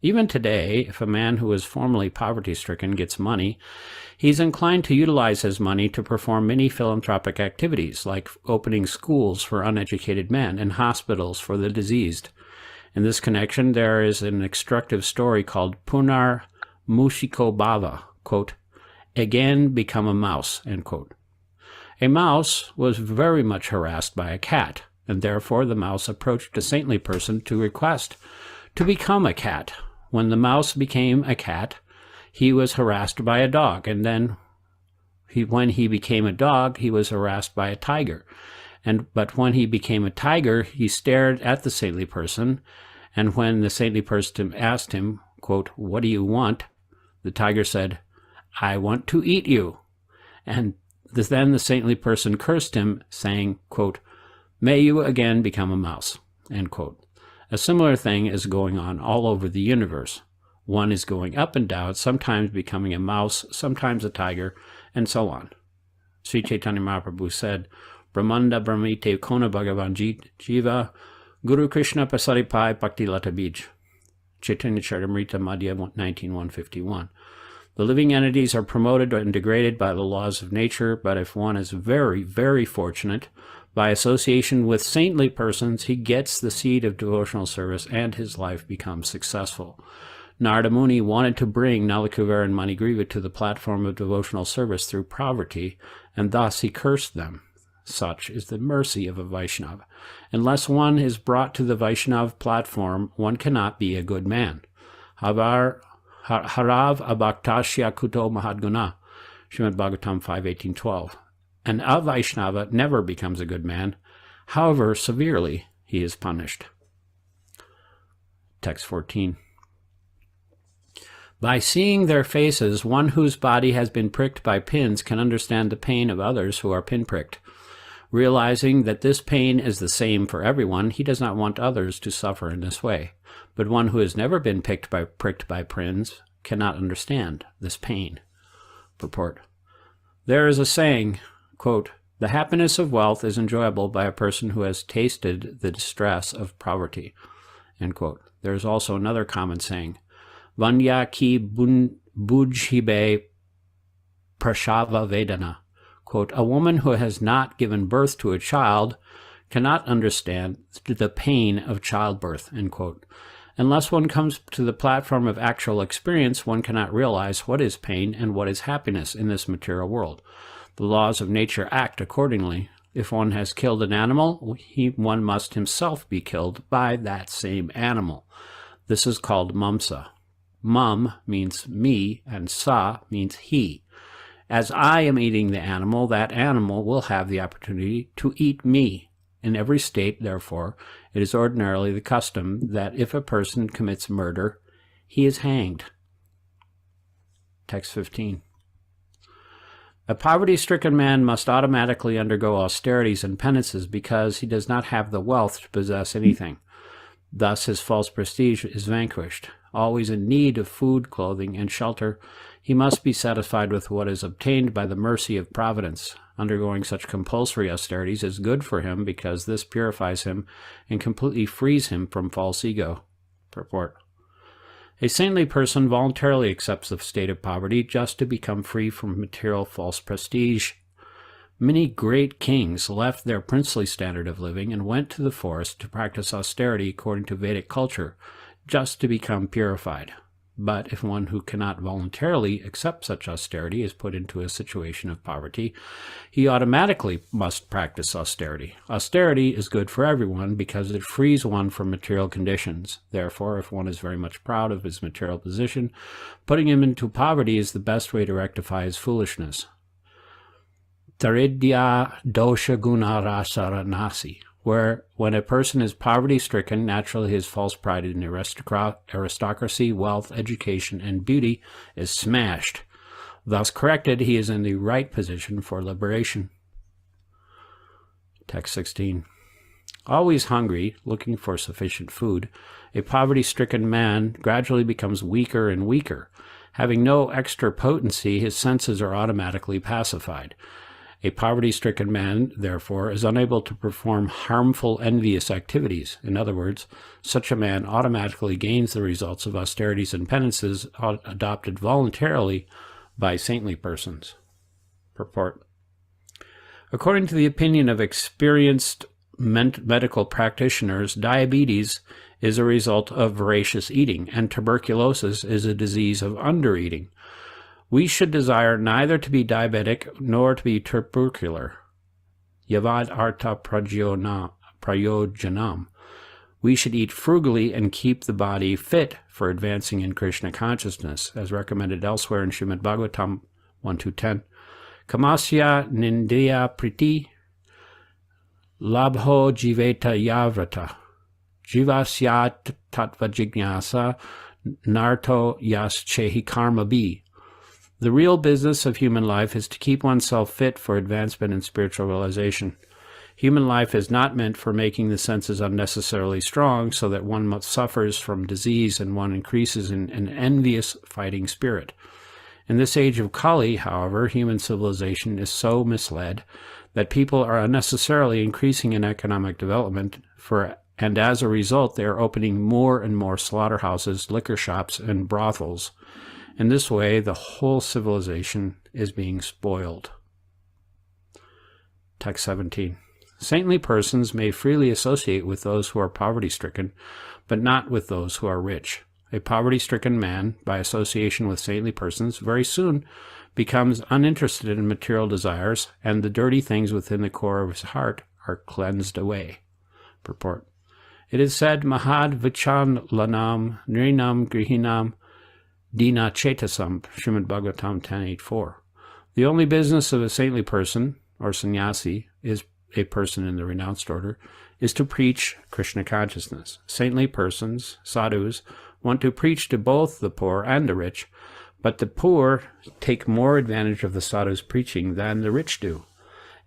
Even today, if a man who is formerly poverty-stricken gets money, he's inclined to utilize his money to perform many philanthropic activities, like opening schools for uneducated men and hospitals for the diseased. In this connection, there is an instructive story called Punar Mushiko Bhava, quote, again become a mouse, end quote. A mouse was very much harassed by a cat. and therefore the mouse approached a saintly person to request to become a cat. When the mouse became a cat, he was harassed by a dog, and then when he became a dog, he was harassed by a tiger. But when he became a tiger, he stared at the saintly person, and when the saintly person asked him, quote, "What do you want?" the tiger said, "I want to eat you." And then the saintly person cursed him, saying, quote, "May you again become a mouse," end quote. A similar thing is going on all over the universe. One is going up and down, sometimes becoming a mouse, sometimes a tiger, and so on. Sri Chaitanya Mahaprabhu said, "Brahmanda Brahmite Kona Bhagavan Jiva Guru Krishna Pasaripai Bhakti Lata Bij." Chaitanya Charitamrita Madhya 19:151. The living entities are promoted and degraded by the laws of nature, but if one is very, very fortunate, by association with saintly persons, he gets the seed of devotional service and his life becomes successful. Narada Muni wanted to bring Nalakuvara and Manigriva to the platform of devotional service through poverty, and thus he cursed them. Such is the mercy of a Vaishnava. Unless one is brought to the Vaishnava platform, one cannot be a good man. Harav abhaktasya kuto mahadguna, Srimad Bhagavatam 5:18-12. An Avaishnava never becomes a good man, however severely he is punished. Text 14. By seeing their faces, one whose body has been pricked by pins can understand the pain of others who are pinpricked. Realizing that this pain is the same for everyone, he does not want others to suffer in this way. But one who has never been pricked by pins cannot understand this pain. Purport. There is a saying, quote, "The happiness of wealth is enjoyable by a person who has tasted the distress of poverty." End quote. There is also another common saying, "Vanya ki bujhibe prashava vedana." Quote, "A woman who has not given birth to a child cannot understand the pain of childbirth." End quote. Unless one comes to the platform of actual experience, one cannot realize what is pain and what is happiness in this material world. The laws of nature act accordingly. If one has killed an animal, one must himself be killed by that same animal. This is called mamsa. Mam means me, and sa means he. As I am eating the animal, that animal will have the opportunity to eat me. In every state, therefore, it is ordinarily the custom that if a person commits murder, he is hanged. Text 15. A poverty-stricken man must automatically undergo austerities and penances because he does not have the wealth to possess anything. Thus his false prestige is vanquished. Always in need of food, clothing, and shelter, he must be satisfied with what is obtained by the mercy of Providence. Undergoing such compulsory austerities is good for him because this purifies him and completely frees him from false ego. Purport. A saintly person voluntarily accepts the state of poverty just to become free from material false prestige. Many great kings left their princely standard of living and went to the forest to practice austerity according to Vedic culture, just to become purified. But if one who cannot voluntarily accept such austerity is put into a situation of poverty, he automatically must practice austerity. Austerity is good for everyone because it frees one from material conditions. Therefore, if one is very much proud of his material position, putting him into poverty is the best way to rectify his foolishness. Taridya dosha guna rasaranasi. Where when a person is poverty-stricken, naturally his false pride in aristocracy, wealth, education, and beauty is smashed. Thus corrected, he is in the right position for liberation. Text 16. Always hungry, looking for sufficient food, a poverty-stricken man gradually becomes weaker and weaker. Having no extra potency, his senses are automatically pacified. A poverty-stricken man, therefore, is unable to perform harmful, envious activities. In other words, such a man automatically gains the results of austerities and penances adopted voluntarily by saintly persons. Purport. According to the opinion of experienced medical practitioners, diabetes is a result of voracious eating, and tuberculosis is a disease of undereating. We should desire neither to be diabetic nor to be tubercular. Yavad arta prayojanam. We should eat frugally and keep the body fit for advancing in Krishna consciousness, as recommended elsewhere in Srimad Bhagavatam 1.2.10. Kamasya nindriya priti labho jiveta yavrata jivasyat tattva jignasa narto yas chehi karma bi. The real business of human life is to keep oneself fit for advancement in spiritual realization. Human life is not meant for making the senses unnecessarily strong so that one suffers from disease and one increases in an envious fighting spirit. In this age of Kali, however, human civilization is so misled that people are unnecessarily increasing in economic development, and as a result they are opening more and more slaughterhouses, liquor shops, and brothels. In this way, the whole civilization is being spoiled. Text 17. Saintly persons may freely associate with those who are poverty-stricken, but not with those who are rich. A poverty-stricken man, by association with saintly persons, very soon becomes uninterested in material desires, and the dirty things within the core of his heart are cleansed away. Purport. It is said, Mahad Vichan Lanam Nrinam Grihinam Dina Chetasam, Srimad Bhagavatam 10.8.4. The only business of a saintly person, or sannyasi, is a person in the renounced order, is to preach Krishna consciousness. Saintly persons, sadhus, want to preach to both the poor and the rich, but the poor take more advantage of the sadhu's preaching than the rich do.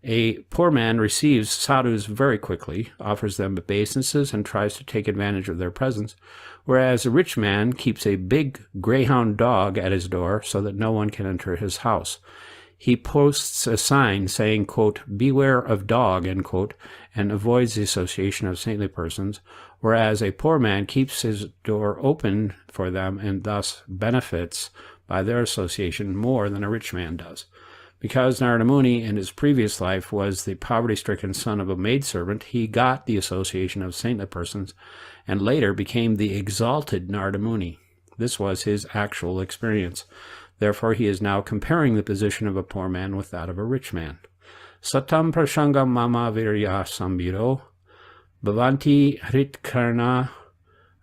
A poor man receives sadhus very quickly, offers them obeisances, and tries to take advantage of their presence, whereas a rich man keeps a big greyhound dog at his door so that no one can enter his house. He posts a sign saying, quote, beware of dog, end quote, and avoids the association of saintly persons, whereas a poor man keeps his door open for them and thus benefits by their association more than a rich man does. Because Narada Muni in his previous life was the poverty-stricken son of a maidservant, he got the association of saintly persons and later became the exalted Narada Muni. This was his actual experience. Therefore, he is now comparing the position of a poor man with that of a rich man. Satam prashangam mama virya sambiro bhavanti hritkarna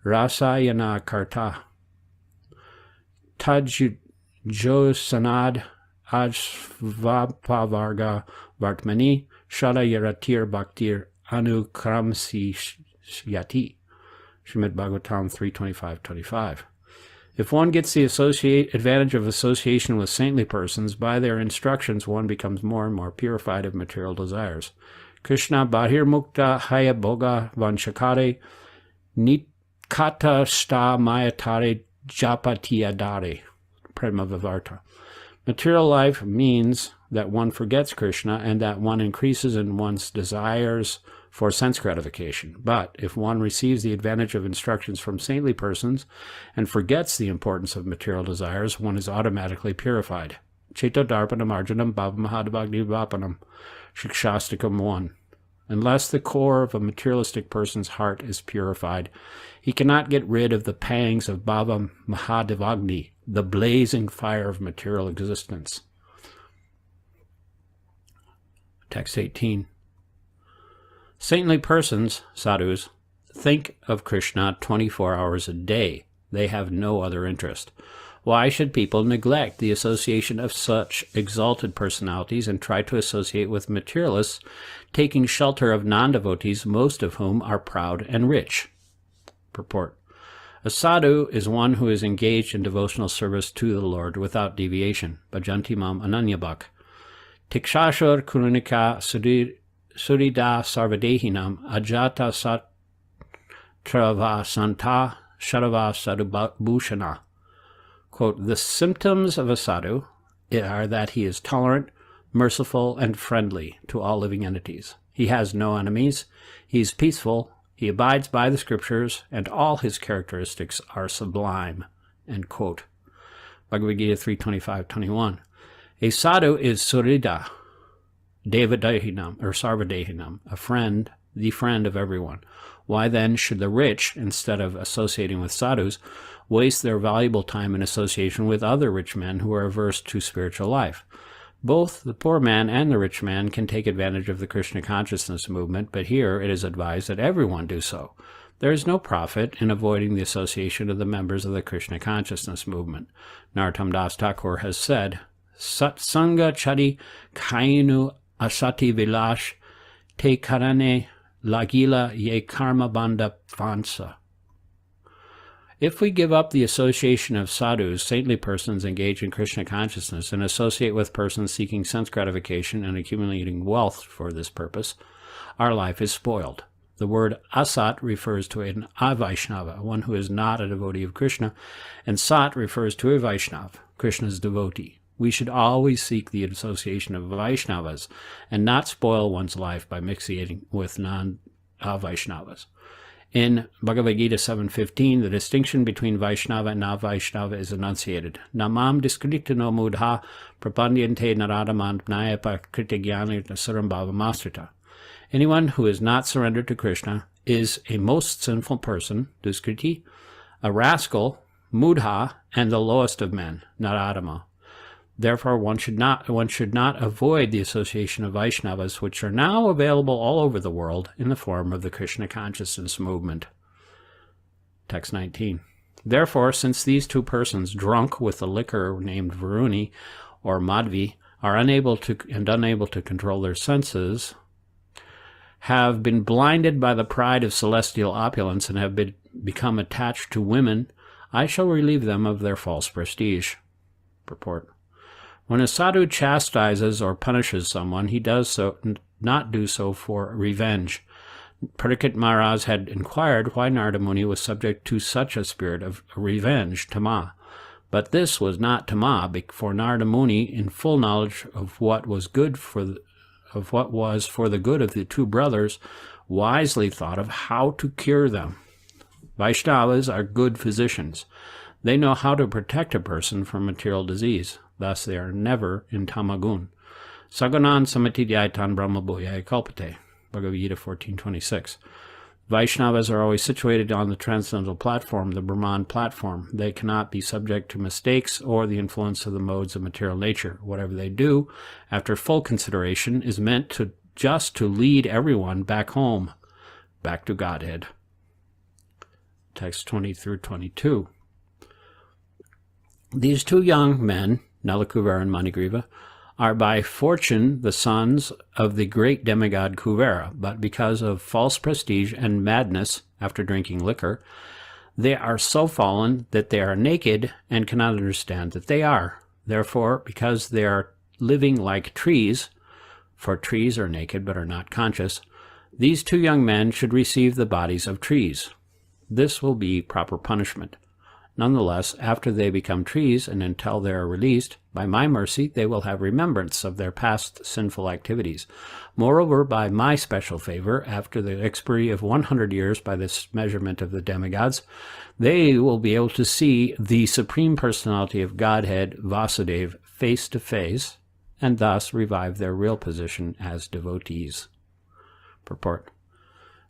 rasayana karta taj josanad ajvapavarga vartmani shada yaratir bhaktir anukramsi yati. Srimad Bhagavatam 3.25.25. If one gets the advantage of association with saintly persons, by their instructions one becomes more and more purified of material desires. Krishna bahir mukta haya boga vanshakare nitkata sta mayatare japatiyadare. Prema Vivarta. Material life means that one forgets Krishna and that one increases in one's desires for sense gratification. But if one receives the advantage of instructions from saintly persons and forgets the importance of material desires, one is automatically purified. Cheto Darpanam Arjanam Bhava Mahadabhagni Vapanam, Shikshastakam 1. Unless the core of a materialistic person's heart is purified, he cannot get rid of the pangs of Bhava Mahadavagni, the blazing fire of material existence. Text 18. Saintly persons, sadhus, think of Krishna 24 hours a day. They have no other interest. Why should people neglect the association of such exalted personalities and try to associate with materialists, taking shelter of non-devotees, most of whom are proud and rich? Purport. A sadhu is one who is engaged in devotional service to the Lord without deviation. Bhajanti mam ananyabhak. Tikshashur kurunika surida sarvadehinam ajata satrava santa sharava sadhubhushana. Quote, the symptoms of a sadhu are that he is tolerant, merciful, and friendly to all living entities. He has no enemies, he is peaceful, he abides by the scriptures, and all his characteristics are sublime. End quote. Bhagavad Gita 3.25-21. A sadhu is surida, devadehinam, or sarvadehinam, a friend, the friend of everyone. Why then should the rich, instead of associating with sadhus, waste their valuable time in association with other rich men who are averse to spiritual life? Both the poor man and the rich man can take advantage of the Krishna consciousness movement, but here it is advised that everyone do so. There is no profit in avoiding the association of the members of the Krishna consciousness movement. Narottam Das Thakur has said, Satsanga chadi kainu asati vilash te karane lagila ye karma banda phansa. If we give up the association of sadhus, saintly persons engaged in Krishna consciousness, and associate with persons seeking sense gratification and accumulating wealth for this purpose, our life is spoiled. The word asat refers to an avaishnava, one who is not a devotee of Krishna, and sat refers to a Vaishnav, Krishna's devotee. We should always seek the association of Vaishnavas and not spoil one's life by mixing with non-Vaishnavas. In Bhagavad Gita 7.15, the distinction between Vaishnava and non-Vaishnava is enunciated. Namam diskritino mudha prapandyante naradamant nayapa kritigyani surambhava mastrita. Anyone who is not surrendered to Krishna is a most sinful person, duskriti, a rascal, mudha, and the lowest of men, naradama. Therefore, one should not avoid the association of Vaishnavas, which are now available all over the world in the form of the Krishna consciousness movement. Text 19. Therefore, since these two persons, drunk with the liquor named Varuni or Madhvi, are unable to control their senses, have been blinded by the pride of celestial opulence, and have become attached to women, I shall relieve them of their false prestige. Purport. When a sadhu chastises or punishes someone, he does not do so for revenge. Parikshit Maharaj had inquired why Narada Muni was subject to such a spirit of revenge, tama. But this was not tama, for Narada Muni, in full knowledge of what was for the good of the two brothers, wisely thought of how to cure them. Vaishnavas are good physicians. They know how to protect a person from material disease. Thus, they are never in tamagun. Saganan samatidhyaitan brahmabhuyai kalpate. Bhagavad Gita 14.26. Vaishnavas are always situated on the transcendental platform, the Brahman platform. They cannot be subject to mistakes or the influence of the modes of material nature. Whatever they do, after full consideration, is meant to lead everyone back home, back to Godhead. Text 20 through 22. These two young men, Nalakuvara and Manigriva, are by fortune the sons of the great demigod Kuvera, but because of false prestige and madness after drinking liquor, they are so fallen that they are naked and cannot understand that they are. Therefore, because they are living like trees, for trees are naked but are not conscious, these two young men should receive the bodies of trees. This will be proper punishment. Nonetheless, after they become trees and until they are released, by my mercy they will have remembrance of their past sinful activities. Moreover, by my special favor, after the expiry of 100 years by this measurement of the demigods, they will be able to see the Supreme Personality of Godhead, Vasudeva, face to face, and thus revive their real position as devotees. Purport.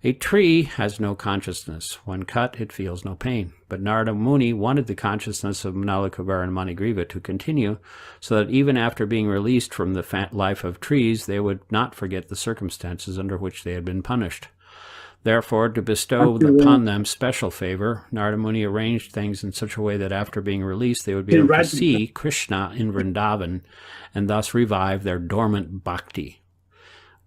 A tree has no consciousness. When cut, it feels no pain. But Narada Muni wanted the consciousness of Nalakuvara and Manigriva to continue, so that even after being released from the life of trees, they would not forget the circumstances under which they had been punished. Therefore, to bestow upon them special favor, Narada Muni arranged things in such a way that after being released, they would be able to see Krishna in Vrindavan, and thus revive their dormant bhakti.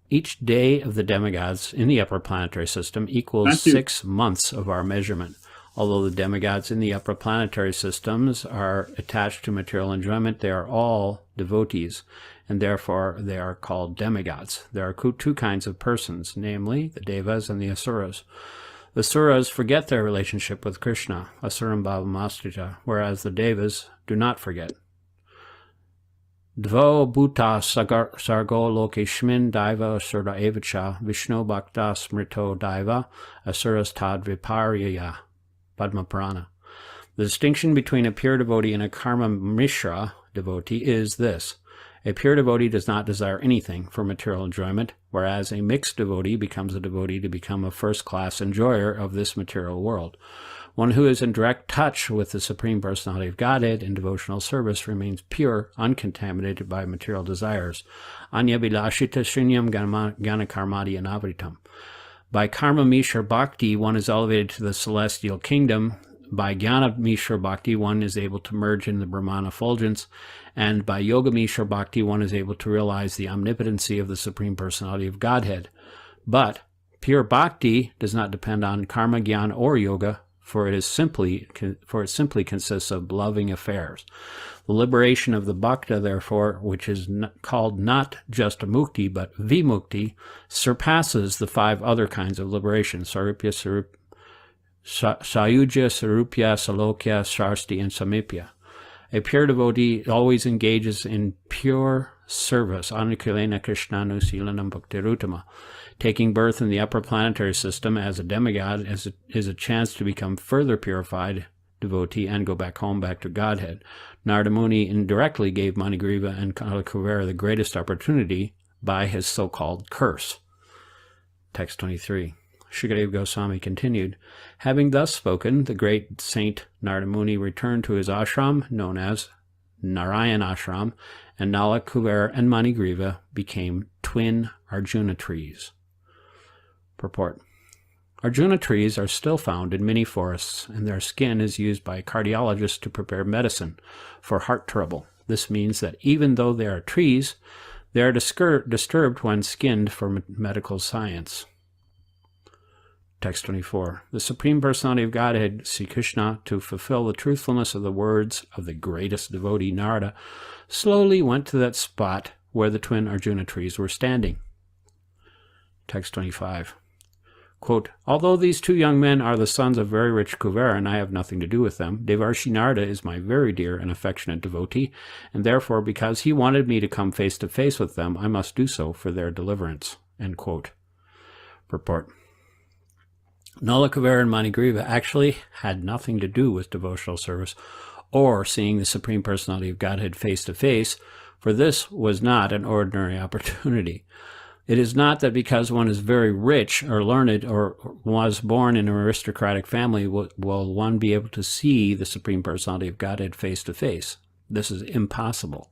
Each day of the demigods in the upper planetary system equals 6 months of our measurement. Although the demigods in the upper planetary systems are attached to material enjoyment, they are all devotees, and therefore they are called demigods. There are two kinds of persons, namely the devas and the asuras. The asuras forget their relationship with Krishna, asurambhava mastrita, whereas the devas do not forget. Dvo bhuta sargo lokeshmin daiva asura evacha vishnu bhakta smrito daiva asuras tad viparyaya. Padma Purana. The distinction between a pure devotee and a karma mishra devotee is this. A pure devotee does not desire anything for material enjoyment, whereas a mixed devotee becomes a devotee to become a first-class enjoyer of this material world. One who is in direct touch with the Supreme Personality of Godhead in devotional service remains pure, uncontaminated by material desires. Anya vilashita shunyam gana karmadi anavritam. By karma mishra bhakti, one is elevated to the celestial kingdom. By jnana mishra bhakti, one is able to merge in the Brahman effulgence. And by yoga mishra bhakti, one is able to realize the omnipotency of the Supreme Personality of Godhead. But pure bhakti does not depend on karma, jnana, or yoga, for it simply consists of loving affairs. The liberation of the bhakta, therefore, which is called not just mukti but vimukti, surpasses the 5 other kinds of liberation: sarupya, sayuja, sarupya, salokya, sarsti, and samipya. A pure devotee always engages in pure service, anukulena krishnanu silanam bhaktirutama. Taking birth in the upper planetary system as a demigod is a chance to become further purified devotee and go back home, back to Godhead. Narada Muni indirectly gave Manigriva and Kalakuvera the greatest opportunity by his so-called curse. Text 23. Shukadeva Goswami continued, having thus spoken, the great saint Narada Muni returned to his ashram, known as Narayan Ashram, and Nala, Kuvera, and Manigriva became twin Arjuna trees. Purport. Arjuna trees are still found in many forests, and their skin is used by cardiologists to prepare medicine for heart trouble. This means that even though they are trees, they are disturbed when skinned for medical science. Text 24. The Supreme Personality of Godhead, Sri Krishna, to fulfill the truthfulness of the words of the greatest devotee Narada, slowly went to that spot where the twin Arjuna trees were standing. Text 25. Quote, although these 2 young men are the sons of very rich Kuvera, and I have nothing to do with them, Devarshi Narada is my very dear and affectionate devotee, and therefore, because he wanted me to come face to face with them, I must do so for their deliverance. End quote. Purport. Nala, Kuvera, and Manigriva actually had nothing to do with devotional service or seeing the Supreme Personality of Godhead face to face, for this was not an ordinary opportunity. It is not that because one is very rich or learned or was born in an aristocratic family will one be able to see the Supreme Personality of Godhead face to face. This is impossible.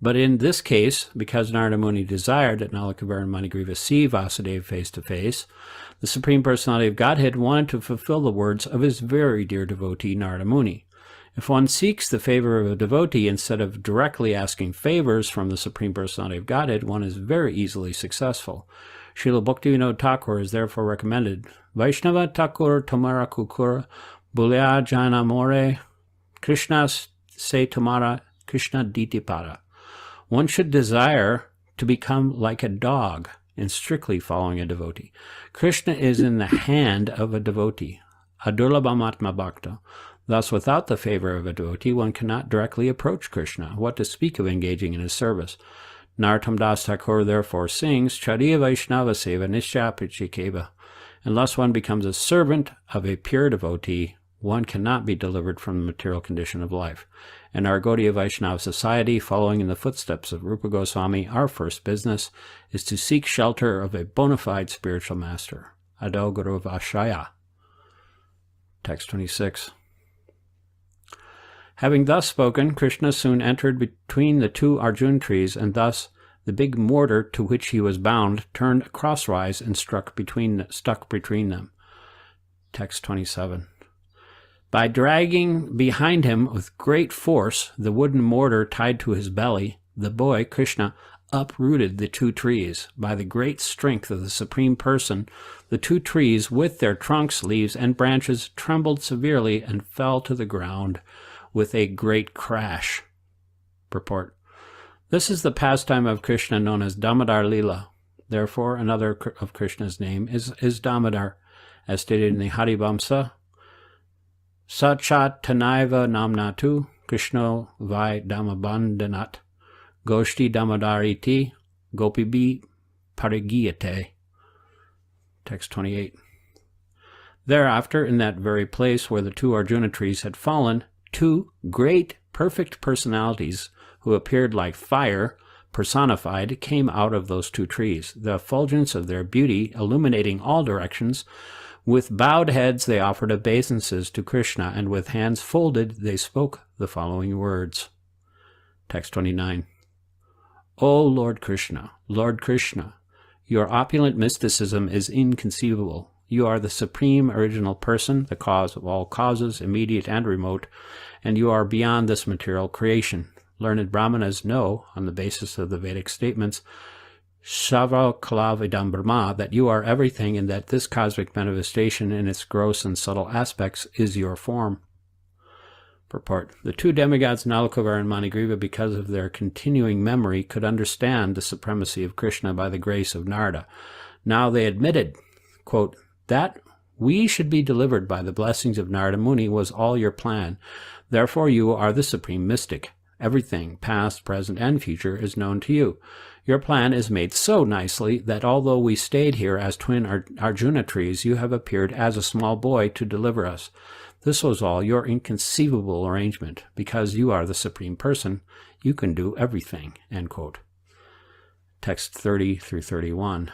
But in this case, because Narada Muni desired that Nala, Kuvera, and Manigriva see Vasudeva face to face, the Supreme Personality of Godhead wanted to fulfill the words of his very dear devotee Narada Muni. If one seeks the favor of a devotee instead of directly asking favors from the Supreme Personality of Godhead, one is very easily successful. Srila Bhaktivinoda Thakur is therefore recommended, Vaishnava Thakur Tomara Kukur Bulya Jana More Krishna Se Tomara Krishna Ditipada. One should desire to become like a dog in strictly following a devotee. Krishna is in the hand of a devotee, Adurlabhamatma Bhakta. Thus, without the favor of a devotee, one cannot directly approach Krishna, what to speak of engaging in his service. Narottam Das Thakur therefore sings, Chariya Vaishnava Seva Nishyapichikeva. Unless one becomes a servant of a pure devotee, one cannot be delivered from the material condition of life. In our Gaudiya Vaishnava society, following in the footsteps of Rupa Goswami, our first business is to seek shelter of a bona fide spiritual master. Ado Guru Vashaya. Text 26. Having thus spoken, Krishna soon entered between the 2 Arjuna trees, and thus the big mortar to which he was bound turned crosswise and stuck between them. Text 27. By dragging behind him with great force the wooden mortar tied to his belly, the boy, Krishna, uprooted the 2 trees. By the great strength of the Supreme Person, the 2 trees, with their trunks, leaves, and branches, trembled severely and fell to the ground with a great crash. Purport. This is the pastime of Krishna known as Damodar Lila. Therefore, another of Krishna's name is Damodar, as stated in the Harivamsa. Sachat Tanaiva Namnatu Krishno Vai Damabandhanat Goshti Damodariti Gopibi Parigiyate. Text 28. Thereafter, in that very place where the 2 Arjuna trees had fallen, 2 great, perfect personalities who appeared like fire, personified, came out of those 2 trees, the effulgence of their beauty illuminating all directions, With bowed heads they offered obeisances to Krishna, and with hands folded they spoke the following words. Text 29. O Lord Krishna, your opulent mysticism is inconceivable. You are the supreme original person, the cause of all causes, immediate and remote, and you are beyond this material creation. Learned Brahmanas know, on the basis of the Vedic statements, Seva Kalavidam Brahma, that you are everything and that this cosmic manifestation in its gross and subtle aspects is your form. Purport. The two demigods Nalakavar and Manigriva, because of their continuing memory, could understand the supremacy of Krishna by the grace of Narada. Now they admitted, quote, that we should be delivered by the blessings of Narada Muni was all your plan. Therefore you are the supreme mystic. Everything, past, present, and future, is known to you. Your plan is made so nicely that although we stayed here as twin Arjuna trees, you have appeared as a small boy to deliver us. This was all your inconceivable arrangement. Because you are the Supreme Person, you can do everything. End quote. Text 30 through 31.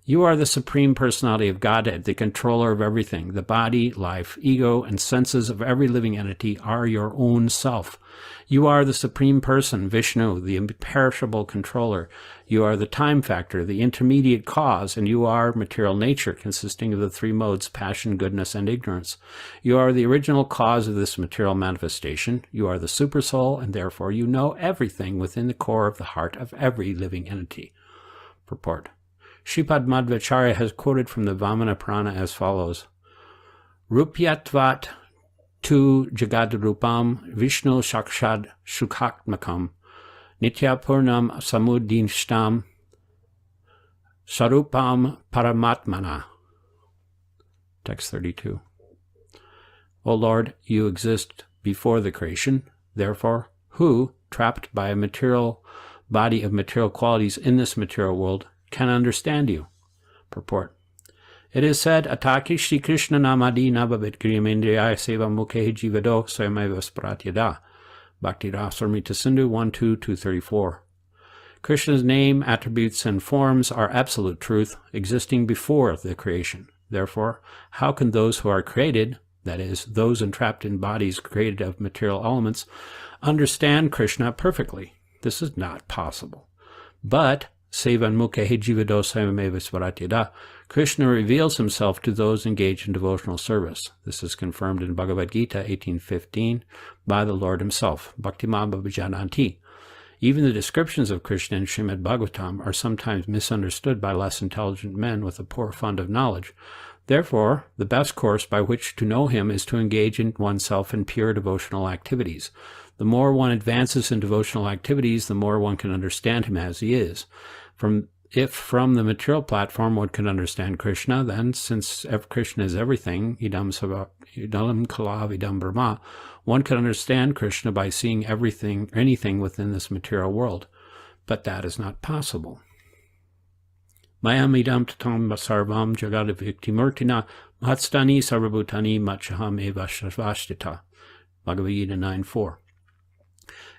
You are the Supreme Personality of Godhead, the controller of everything. The body, life, ego, and senses of every living entity are your own self. You are the Supreme Person, Vishnu, the imperishable controller. You are the time factor, the intermediate cause, and you are material nature, consisting of the three modes, passion, goodness, and ignorance. You are the original cause of this material manifestation. You are the Supersoul, and therefore you know everything within the core of the heart of every living entity. Purport. Shripad Madhvacharya has quoted from the Vamana Purana as follows. Rupyatvat tu jagadrupam Vishnu shakshad shukhatmakam nityapurnam samudinshtam sarupam paramatmana. Text 32. O Lord, you exist before the creation. Therefore, who, trapped by a material body of material qualities in this material world, can understand you? Purport. It is said, Ataki Shri Krishna Namadi Nabhabit Griyamendriyaya Seva Mukhe Jivado Swayameva Spratyada. Bhakti Dhira Damodara Swami 1.2.234. Krishna's name, attributes, and forms are absolute truth, existing before the creation. Therefore, how can those who are created, that is, those entrapped in bodies created of material elements, understand Krishna perfectly? This is not possible. But Seva Mukhe Jivado Swayameva Spratyada, Krishna reveals himself to those engaged in devotional service. This is confirmed in Bhagavad Gita 18:15 by the Lord himself, Bhaktimam Bhajananti. Even the descriptions of Krishna in Srimad Bhagavatam are sometimes misunderstood by less intelligent men with a poor fund of knowledge. Therefore, the best course by which to know him is to engage in oneself in pure devotional activities. The more one advances in devotional activities, the more one can understand him as he is. If from the material platform one can understand Krishna, then, since Krishna is everything, idam kalavidam Brahma, one can understand Krishna by seeing anything within this material world. But that is not possible. Mayam idam tatam sarvam jagadaviktimurtina matstani sarvabhutani machaham eva shavashtita. Bhagavad Gita 9:4.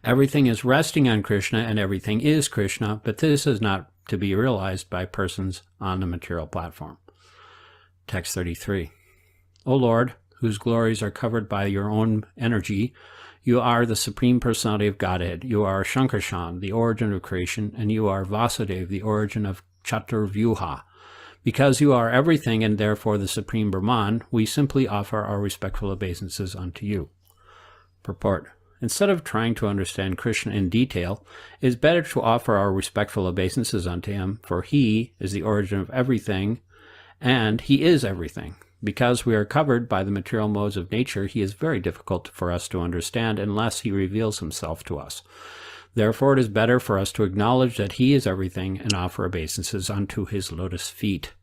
Everything is resting on Krishna and everything is Krishna, but this is not to be realized by persons on the material platform. Text 33. O Lord, whose glories are covered by your own energy, you are the Supreme Personality of Godhead. You are Shankarshan, the origin of creation, and you are Vasudeva, the origin of Chaturvyuha. Because you are everything and therefore the Supreme Brahman, we simply offer our respectful obeisances unto you. Purport. Instead of trying to understand Krishna in detail, it is better to offer our respectful obeisances unto him, for he is the origin of everything, and he is everything. Because we are covered by the material modes of nature, he is very difficult for us to understand unless he reveals himself to us. Therefore, it is better for us to acknowledge that he is everything and offer obeisances unto his lotus feet.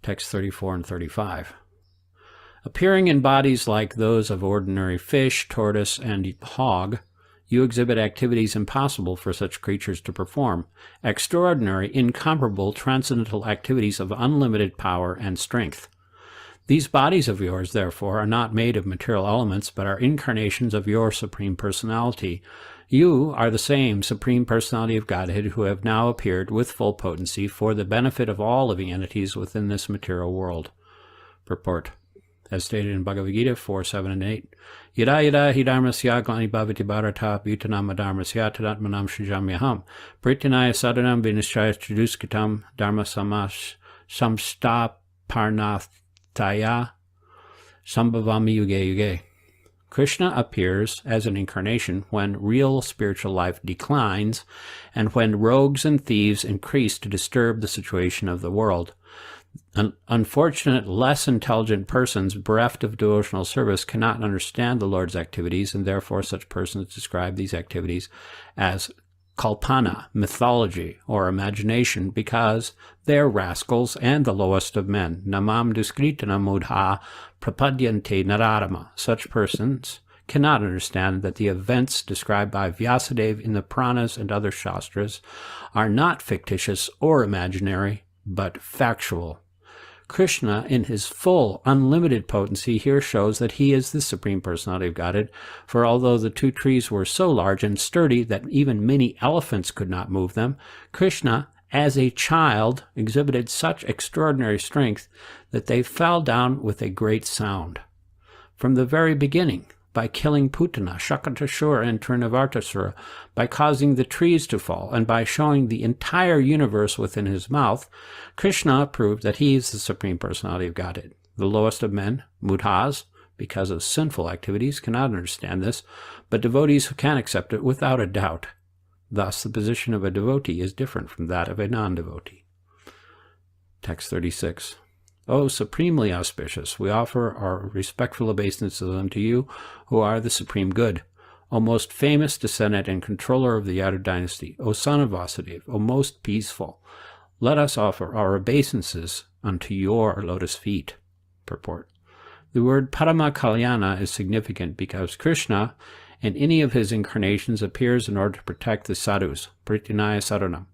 Text 34 and 35. Appearing in bodies like those of ordinary fish, tortoise, and hog, you exhibit activities impossible for such creatures to perform, extraordinary, incomparable, transcendental activities of unlimited power and strength. These bodies of yours, therefore, are not made of material elements, but are incarnations of your Supreme Personality. You are the same Supreme Personality of Godhead who have now appeared with full potency for the benefit of all living entities within this material world. Purport. As stated in Bhagavad Gita 4, 7, and 8. Yada yada hi dharmasya glani bhavati bharata bhutanam dharmasya tadatmanam shrijamyaham pritinaya sadhanam vinishchaya triduskitam dharma samstaparnathaya sambhavami yuge yuge. Krishna appears as an incarnation when real spiritual life declines and when rogues and thieves increase to disturb the situation of the world. Unfortunate, less intelligent persons bereft of devotional service cannot understand the Lord's activities, and therefore such persons describe these activities as kalpana, mythology, or imagination, because they are rascals and the lowest of men. Namam duskritana mudha prapadyante naradama. Such persons cannot understand that the events described by Vyasadeva in the Puranas and other Shastras are not fictitious or imaginary, but factual. Krishna, in his full, unlimited potency, here shows that he is the Supreme Personality of Godhead, for although the two trees were so large and sturdy that even many elephants could not move them, Krishna, as a child, exhibited such extraordinary strength that they fell down with a great sound. From the very beginning, by killing Putana, Shakatashura, and Trinavartasura, by causing the trees to fall, and by showing the entire universe within his mouth, Krishna proved that he is the Supreme Personality of Godhead. The lowest of men, mudhas, because of sinful activities, cannot understand this, but devotees who can accept it without a doubt. Thus, the position of a devotee is different from that of a non-devotee. Text 36. O supremely auspicious, we offer our respectful obeisances unto you, who are the supreme good. O most famous descendant and controller of the Yadu dynasty, O son of Vasudeva, O most peaceful, let us offer our obeisances unto your lotus feet. Purport. The word Parama Kalyana is significant because Krishna, in any of his incarnations, appears in order to protect the sadhus, Pritinaya Saranam.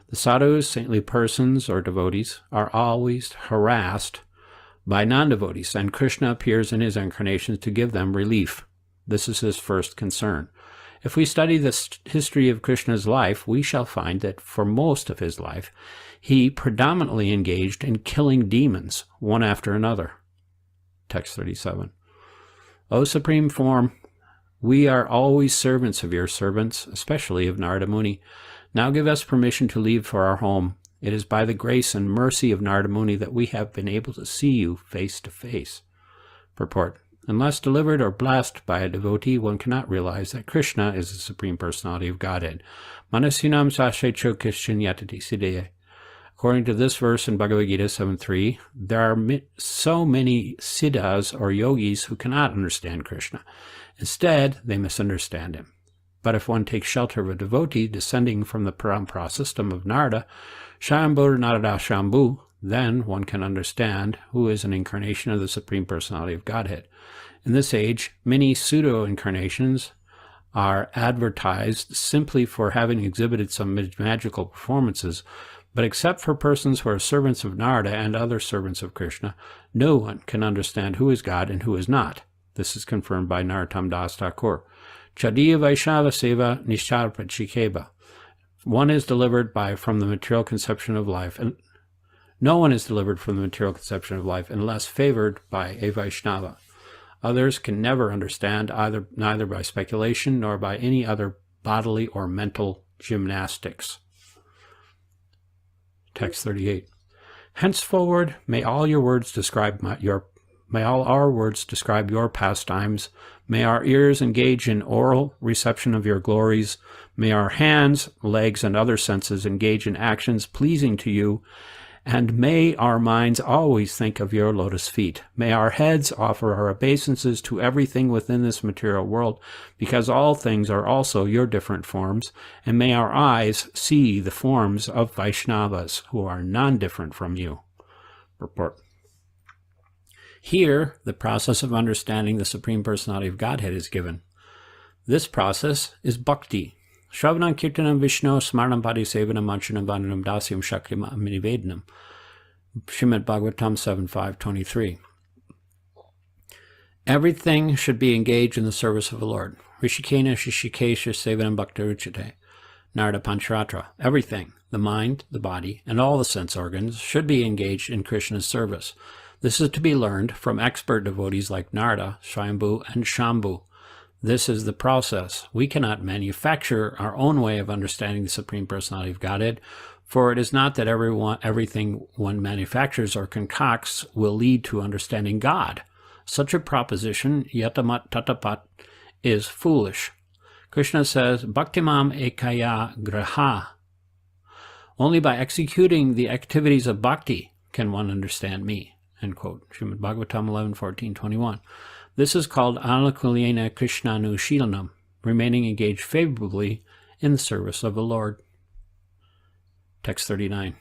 The sadhus, saintly persons or devotees, are always harassed by non-devotees, and Krishna appears in his incarnations to give them relief. This is his first concern. If we study the history of Krishna's life, we shall find that for most of his life, he predominantly engaged in killing demons, one after another. Text 37. O Supreme Form, we are always servants of your servants, especially of Narada Muni. Now give us permission to leave for our home. It is by the grace and mercy of Narada Muni that we have been able to see you face to face. Purport. Unless delivered or blessed by a devotee, one cannot realize that Krishna is the Supreme Personality of Godhead. Manasinam sashecho kishinyatati siddhye. According to this verse in Bhagavad Gita 7.3, there are so many siddhas or yogis who cannot understand Krishna. Instead, they misunderstand him. But if one takes shelter of a devotee descending from the parampara system of Narada, Shambhu Narada Shambhu, then one can understand who is an incarnation of the Supreme Personality of Godhead. In this age, many pseudo-incarnations are advertised simply for having exhibited some magical performances, but except for persons who are servants of Narada and other servants of Krishna, no one can understand who is God and who is not. This is confirmed by Narottam Das Thakur. Chadiya Vaishnava Seva Nishtarpachikeba. One is delivered from the material conception of life, and no one is delivered from the material conception of life unless favored by a Vaishnava. Others can never understand neither by speculation nor by any other bodily or mental gymnastics. Text 38. Henceforward, may all our words describe your pastimes. May our ears engage in oral reception of your glories. May our hands, legs, and other senses engage in actions pleasing to you. And may our minds always think of your lotus feet. May our heads offer our obeisances to everything within this material world, because all things are also your different forms. And may our eyes see the forms of Vaishnavas, who are non-different from you. Purport. Here, the process of understanding the Supreme Personality of Godhead is given. This process is bhakti. Shravanam Kirtanam Vishnu Smarnam Padi Sevanam Anchanam Vandanam Dasyam Shakriam Minivedanam. Srimad Bhagavatam 7.5.23. Everything should be engaged in the service of the Lord. Rishikena Shishikesha Sevanam Bhakta Uchate. Narada Pancharatra. Everything, the mind, the body, and all the sense organs should be engaged in Krishna's service. This is to be learned from expert devotees like Narada, Swayambhu, and Shambhu. This is the process. We cannot manufacture our own way of understanding the Supreme Personality of Godhead, for it is not that everything one manufactures or concocts will lead to understanding God. Such a proposition, yatamat tatapat, is foolish. Krishna says, Bhaktimam ekaya graha. Only by executing the activities of bhakti can one understand me. End quote. Srimad Bhagavatam 11:14-21. This is called Anukulyena Krishnanushilanam, remaining engaged favorably in the service of the Lord. Text 39.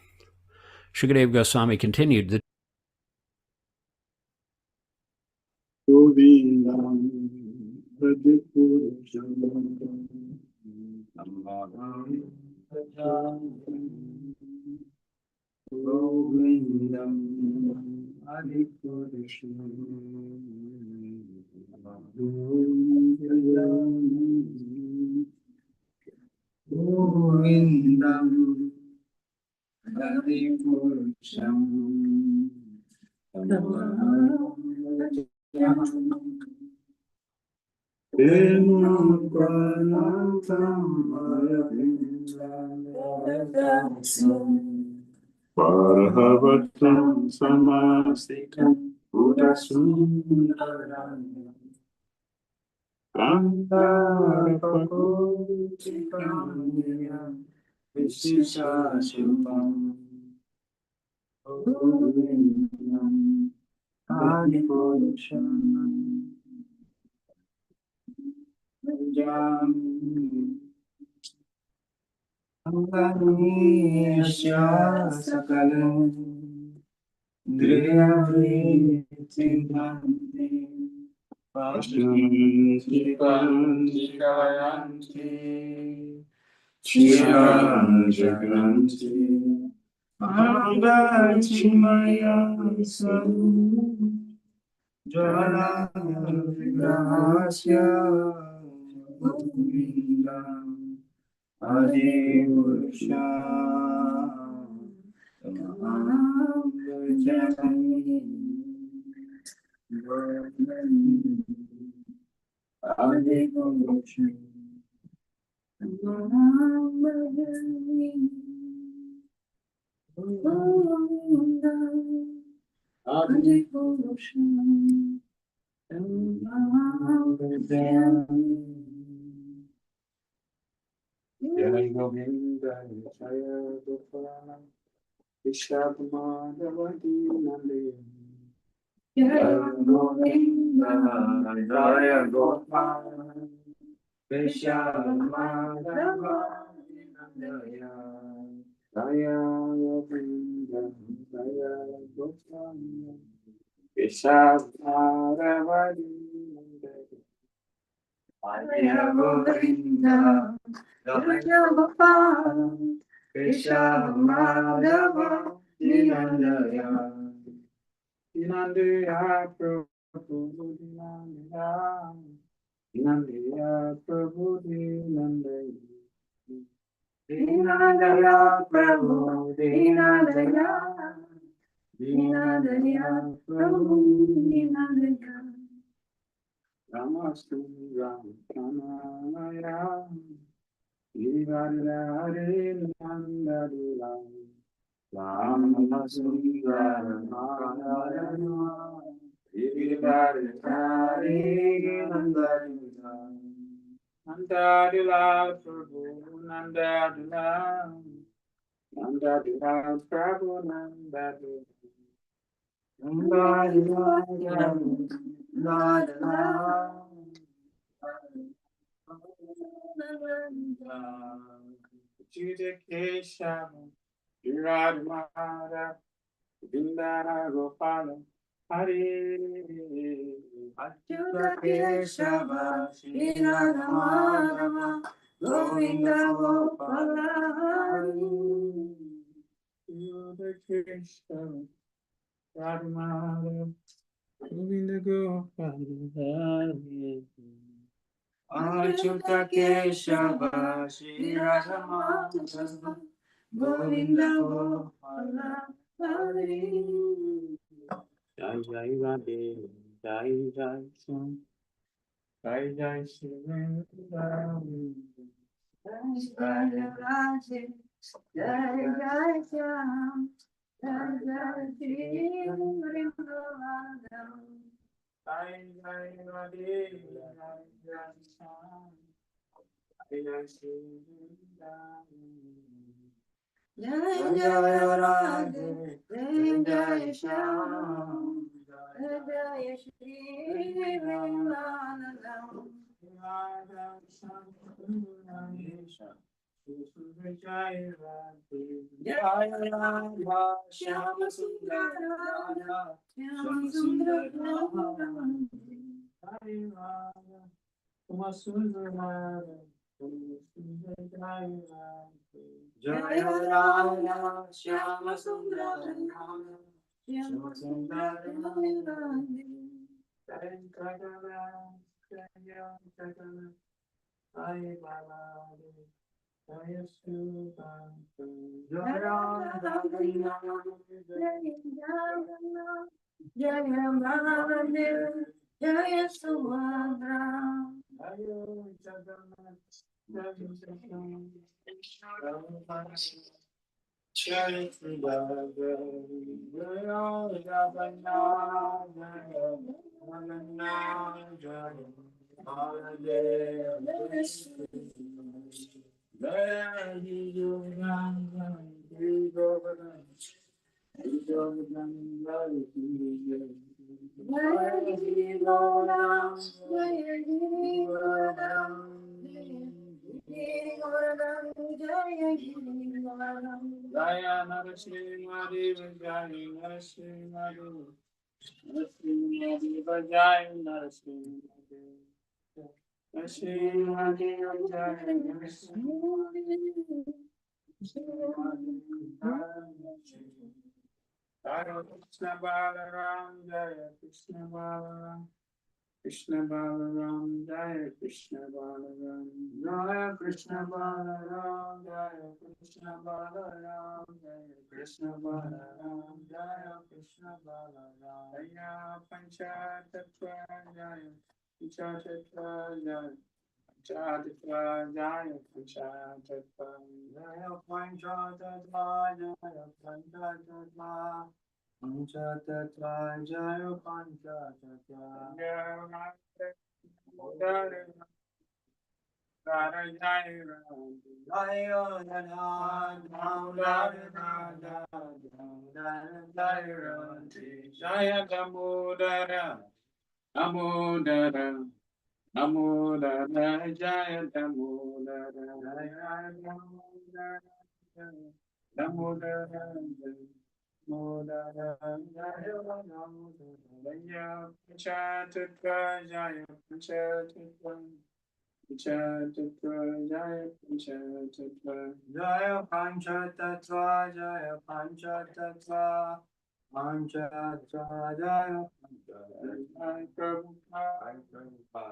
Shukadeva Goswami continued, the Parahavatam samastikam udasundaram Kandarapakoti Visishashupam Govindam Adipurusham Jami Anganishya Sakalam Driyavritinanti Pashyanti Panchikayanti Chiranjaganti Amgachimaya Saru Jala Vigrahasya Govindam Adipurusha Tamahambhajami Adipurusha Tamahambhajami Adipurusha Tamahambhajami Jai Govinda Jaya Gopala Vishadmadavati Nande Jai Govinda Jaya Gopala Vishadmadavati Nande Jaya Govinda Jaya Gopala Vishadmadavati Nande Jaya Govinda Jaya Gopala Vishadmadava Dinandaya Dinandaya Prabhu Dinandaya Dinandaya Prabhu Dinandaya Dinandaya Prabhu Dinandaya Dinandaya Prabhu Dinandaya Namastu Ramanaya Hare Nandadula Rama Sundara Narayana Hare Nandadula Nandadula Prabhu Nandadula Nandadula Prabhu Nandadula Nandadula Judikesha Dhira Damodara Dhira Gopala Hare Judikesha Dhira Damodara Govinda Gopala Hare Judikesha Dhira Damodara Govinda Gopala Achyuta Keshava Shri Radha Madhava Govinda Gopala Hari Jai Jai Radhe Jai Jai Sam Jai Jai Shri Radhe Jai Jai Radhe Jai Jai Sam Jai Jai Shri Radhe Jai Jai Radhe Jai Jai Sam Jai Jai Shri Radhe Jai Jai Radhe Jai Jai Shyam Jai Jai Shri Radhe Radha Shyam Jai Radhe Jai Radha Shyam Sundar Radha Shyam Sundar Radha Jai Radha Shyam Sundar Radha Jai Radha Shyama Sundara Shyama Sundara Jai Kadala Jai Kadala Jai Bala Jai Suba Jai Radha Jai Radha Jai Subhadra Jai Jagannath Jai Jagannath Jai Jagannath Jai Jagannath Jai Jaya Narasimhari Vijaya Narasimhari Narasimhari Vijaya Narasimhari Narasimhari Vijaya Narasimhari Jaya Krishna Balaram Jaya Krishna Balaram Krishna Balaram Jaya Krishna Balaram Jaya Krishna Balaram Jaya Krishna Balaram Jaya Krishna Balaram Jaya Krishna Balaram Jaya Pancha Tattva Jaya Pancha Tattva Jaya Pancha Tattva Jaya Pancha Tattva Jaya Pancha Tattva Jaya Pancha Tattva Panchatattva Jaya Panchatattva Jaya Damodara Jaya Jaya Damodara Damodara Damodara Jaya Damodara Jaya Damodara Damodara Jaya Damodara Panchatattva Jaya Panchatattva Panchatattva Jaya Panchatattva Jaya Panchatattva Jaya Panchatattva Panchatattva Jaya Panchatattva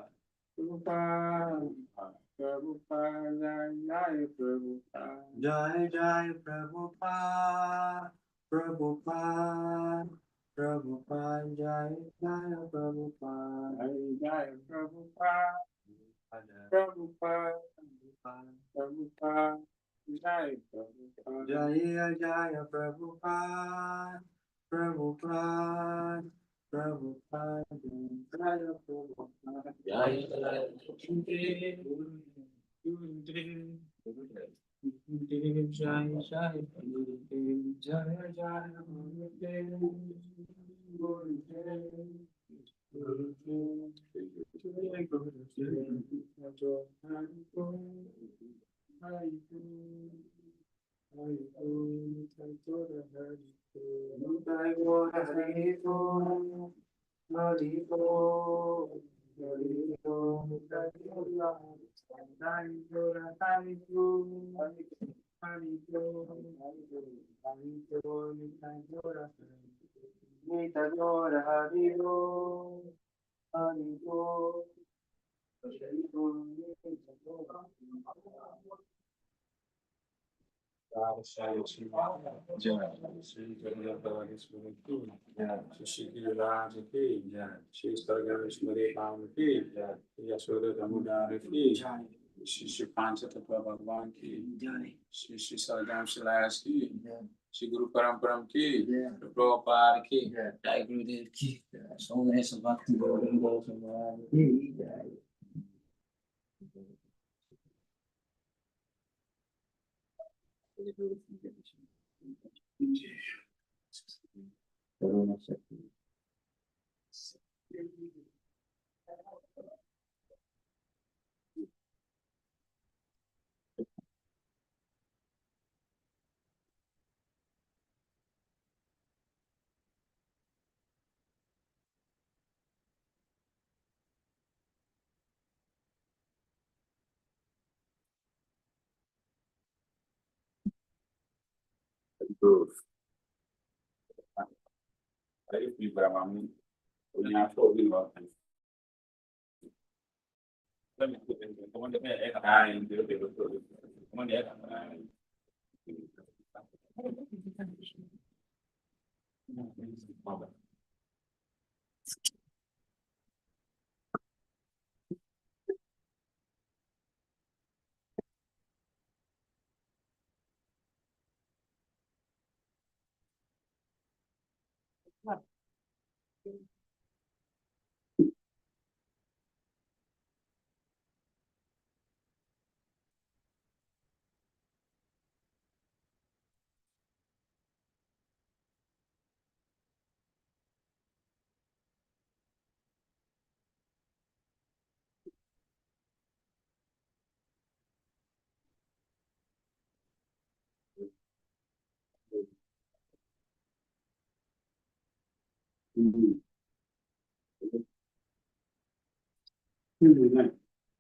Prabhupada Prabhupada Jaya Prabhupada Jaya Jaya Prabhupada Prabhupada Prabhupada Jaya Jaya Prabhupada Jaya Prabhupada Prabhupada Prabhupada Jaya Prabhupada Jaya Jaya Prabhupada Prabhupada Prabhupada Jaya Prabhupada Jaya Nitadora Haribo, Haribo, Haribo, Nitadora. Shri Panchatattva Bhagavan ki, Shri Saradam Shilas ki, Shri Guru Paramparam ki, Prabhupada ki, Jai Gurudev ki, so many Bhakti Dhira Damodara ki.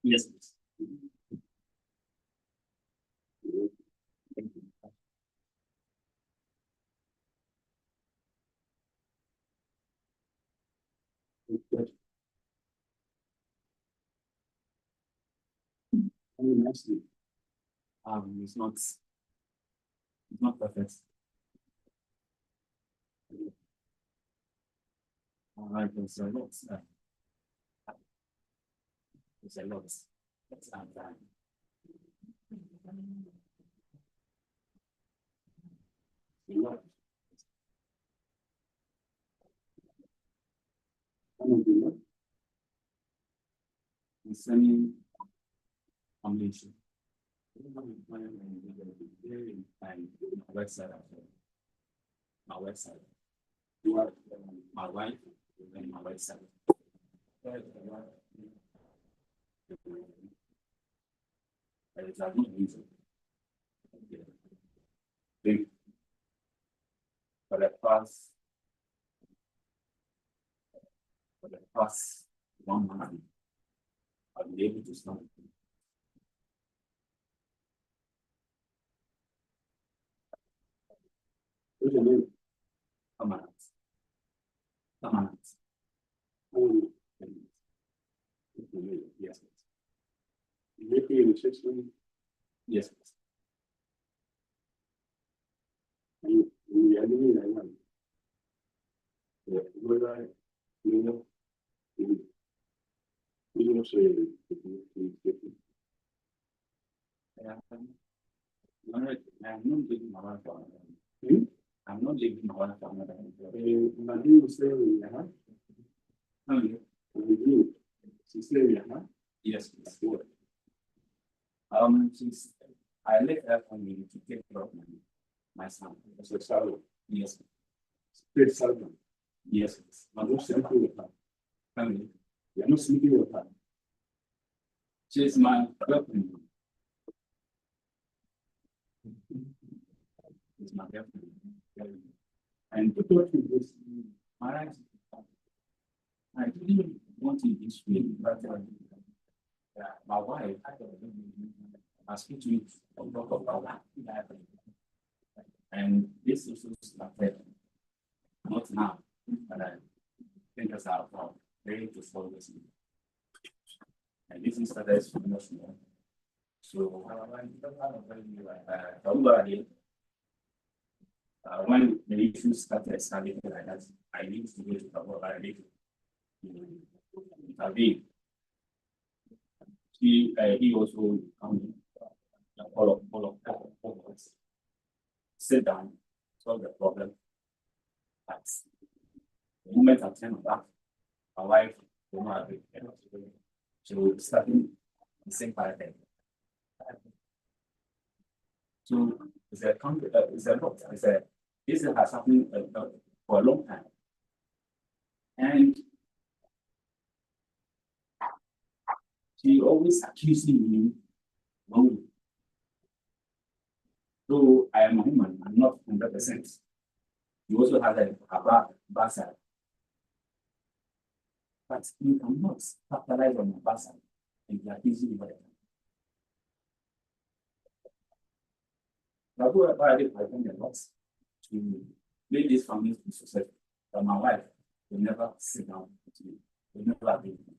Yes. Actually, it's not perfect. Like there's a lot. There's a lot. Let's add that. Concerning combination. Website. My website. My wife and my website. There is a good reason. For the past 1 month, I've been able to start. What's your name? Amanat. Yes. Making in the system? Yes. You enemy, I want. Yeah, what I, you know, you know, say, I'm not living my life on it. I'm not living my life on it. But you say, huh? No, you. She said, huh? Yes, it's good. Since I left that family to take care of my son. That's a sorrow. Yes. Great sorrow. Yes. I'm not sleeping with her. Family. You're not sleeping with her. She's my girlfriend. She's my girlfriend. And to talk to this, I didn't want to be sweet, but my wife asked me to talk about that. And this is started not now, And I think that's our problem. Ready to follow this. And this is the best for us. So, when the issues started escalating like that, I need to go to the world. I need to intervene. He also all of us sit down, solve the problem. But the moment I turn back, my wife will not agree. So starting the same pattern. So it's a lot. This has happened for a long time. And she always accusing me wrongly. So I am a woman, I'm not 100%. You also have a bad side. But you cannot capitalize on your bad side and you are accusing me. I think a lot to make this family to success. But my wife will never sit down with me. Will never agree with me.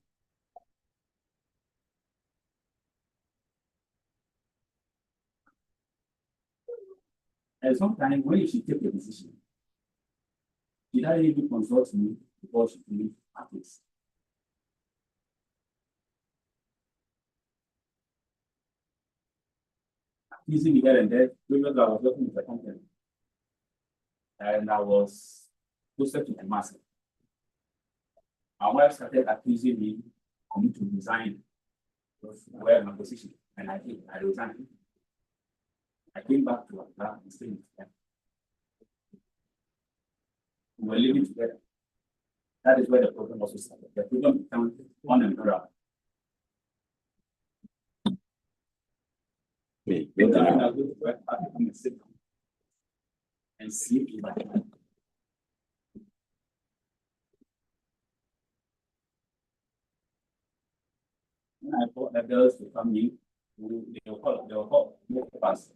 And sometimes when she take a decision, she doesn't even consult me before she leave at least. Accusing me here and there, because I was working with the company. And I was closer to the master. My wife started accusing me for me to resign where my position. And I did, I resigned. I came back to Accra and stayed with them. We were living together. That is where the problem also started. The problem became one umbrella. Every time I go to work, I become a sit down and sleep in my bed. When I brought the girls to come in, they were called us.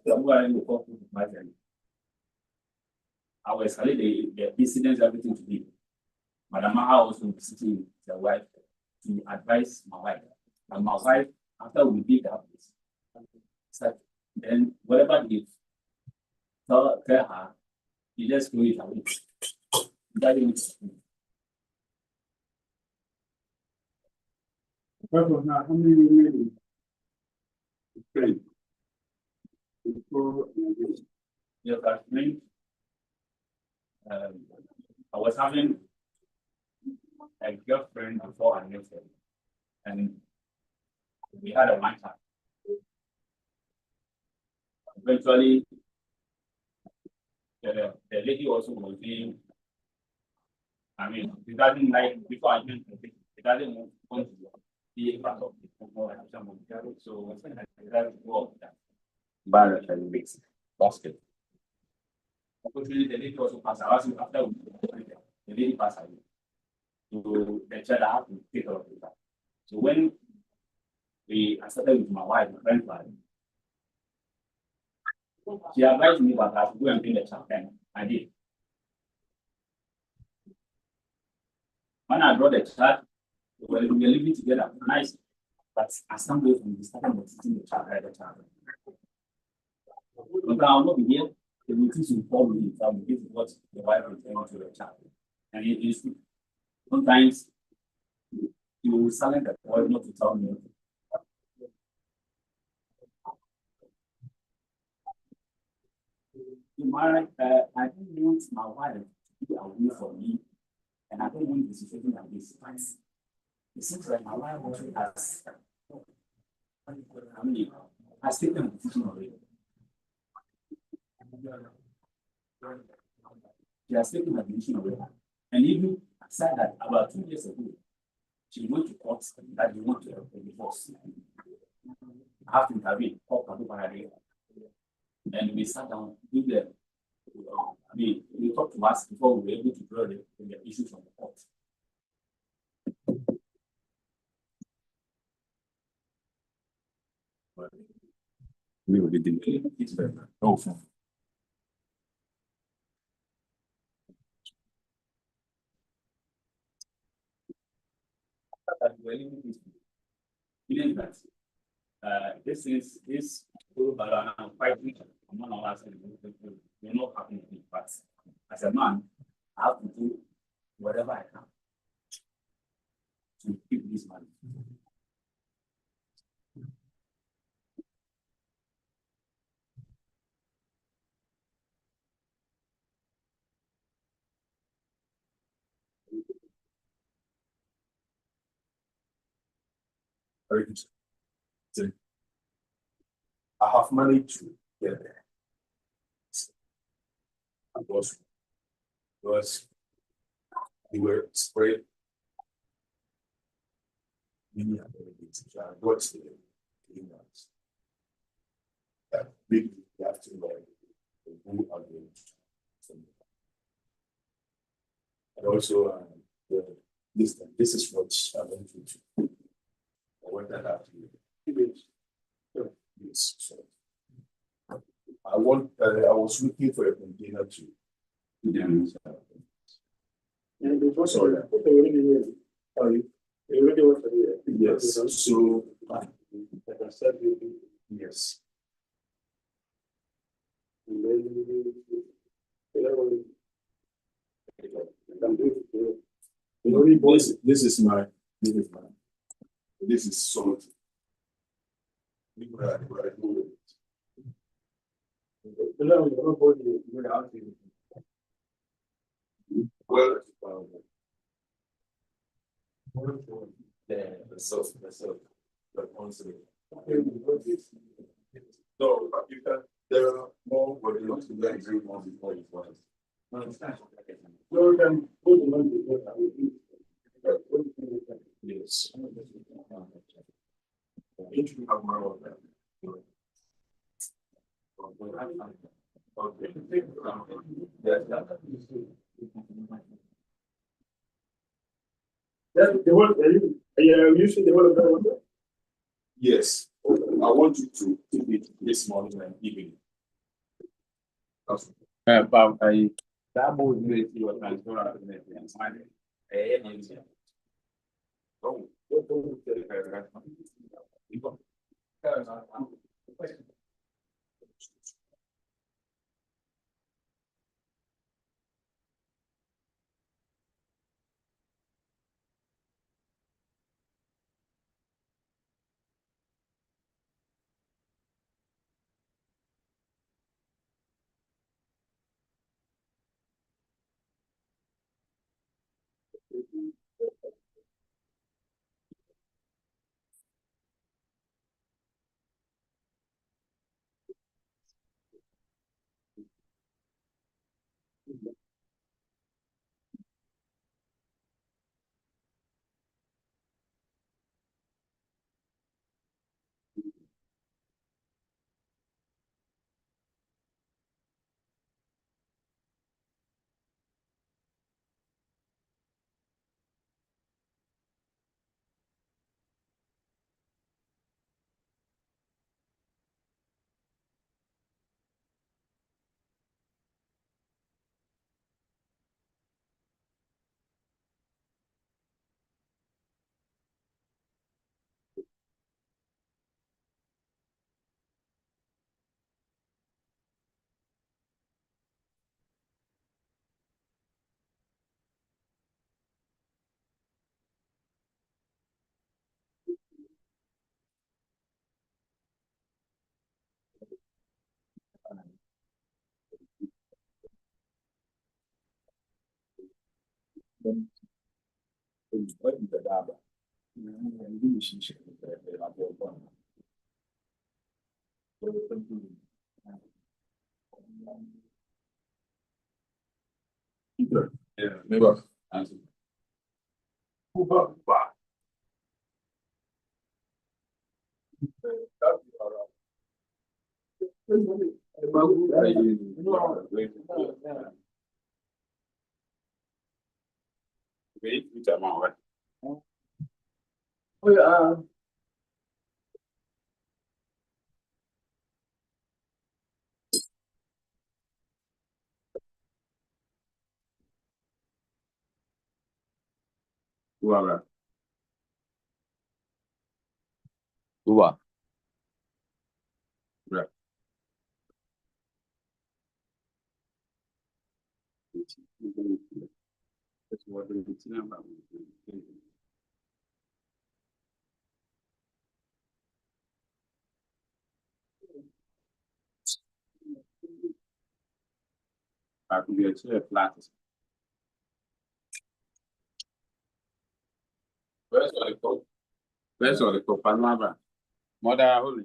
Somebody will call to my family. I will escalate the incidents, everything to me. Madam Maha also visiting the wife to advise my wife. And my wife, after we did that, so then whatever they tell her, you just do it away. That is How many women train before your classmate. I was having a girlfriend before I met her, and we had a matter. Eventually, the lady also was being, I mean, it doesn't like, before I met her, it doesn't want to be a part of it. So it doesn't go that. Bar actually makes basket. Unfortunately, the lady also passed away. After the lady passed away, so the child had to take care of it. So when I started with my wife, my grandfather, she advised me that I should go and bring the child, and I did. When I brought the child, we were living together, nice. But as some way from the starting of teaching the child, the child. But I will not be here. The meetings will call me from this is what the wife is telling to the child. And it is sometimes you will silence the boy not to tell me. I don't want my wife to be away from me, and I don't want the situation like this. It seems like my wife also has, has taken a decision already. She has taken a decision already. And even said that about 2 years ago, she went to court that they want to have a divorce. I have to intervene, and we sat down with them. We talked to us before we were able to draw the issues from the court. We already did. It's very Oh, we're living peacefully. Meaning that this whole barrier I'm quite rich. I'm not allowed to you're not happy with me, but as a man, I have to do whatever I can to keep this money. Very good. So, I have managed to get there. Because we were spread. Many abilities which are what's the humans that we have to learn who are going to. And also this is what I want you to. I want that out to you. Yes, so I was looking for a container to And it was sorry. already Yes, so like I said, yes. This is salt. Well, the sauce, the concept. No, but you can, there are more, but you want to learn very more before you want. Yes. If you have more of that. Yes, I want you to keep it this morning and evening. But I double with your transfer and sign it. Oh. Yeah, maybe. Whoever. That's what it's about. I could get a flat. Where's all the coke? Where's all the coke? Panama. Mother holy.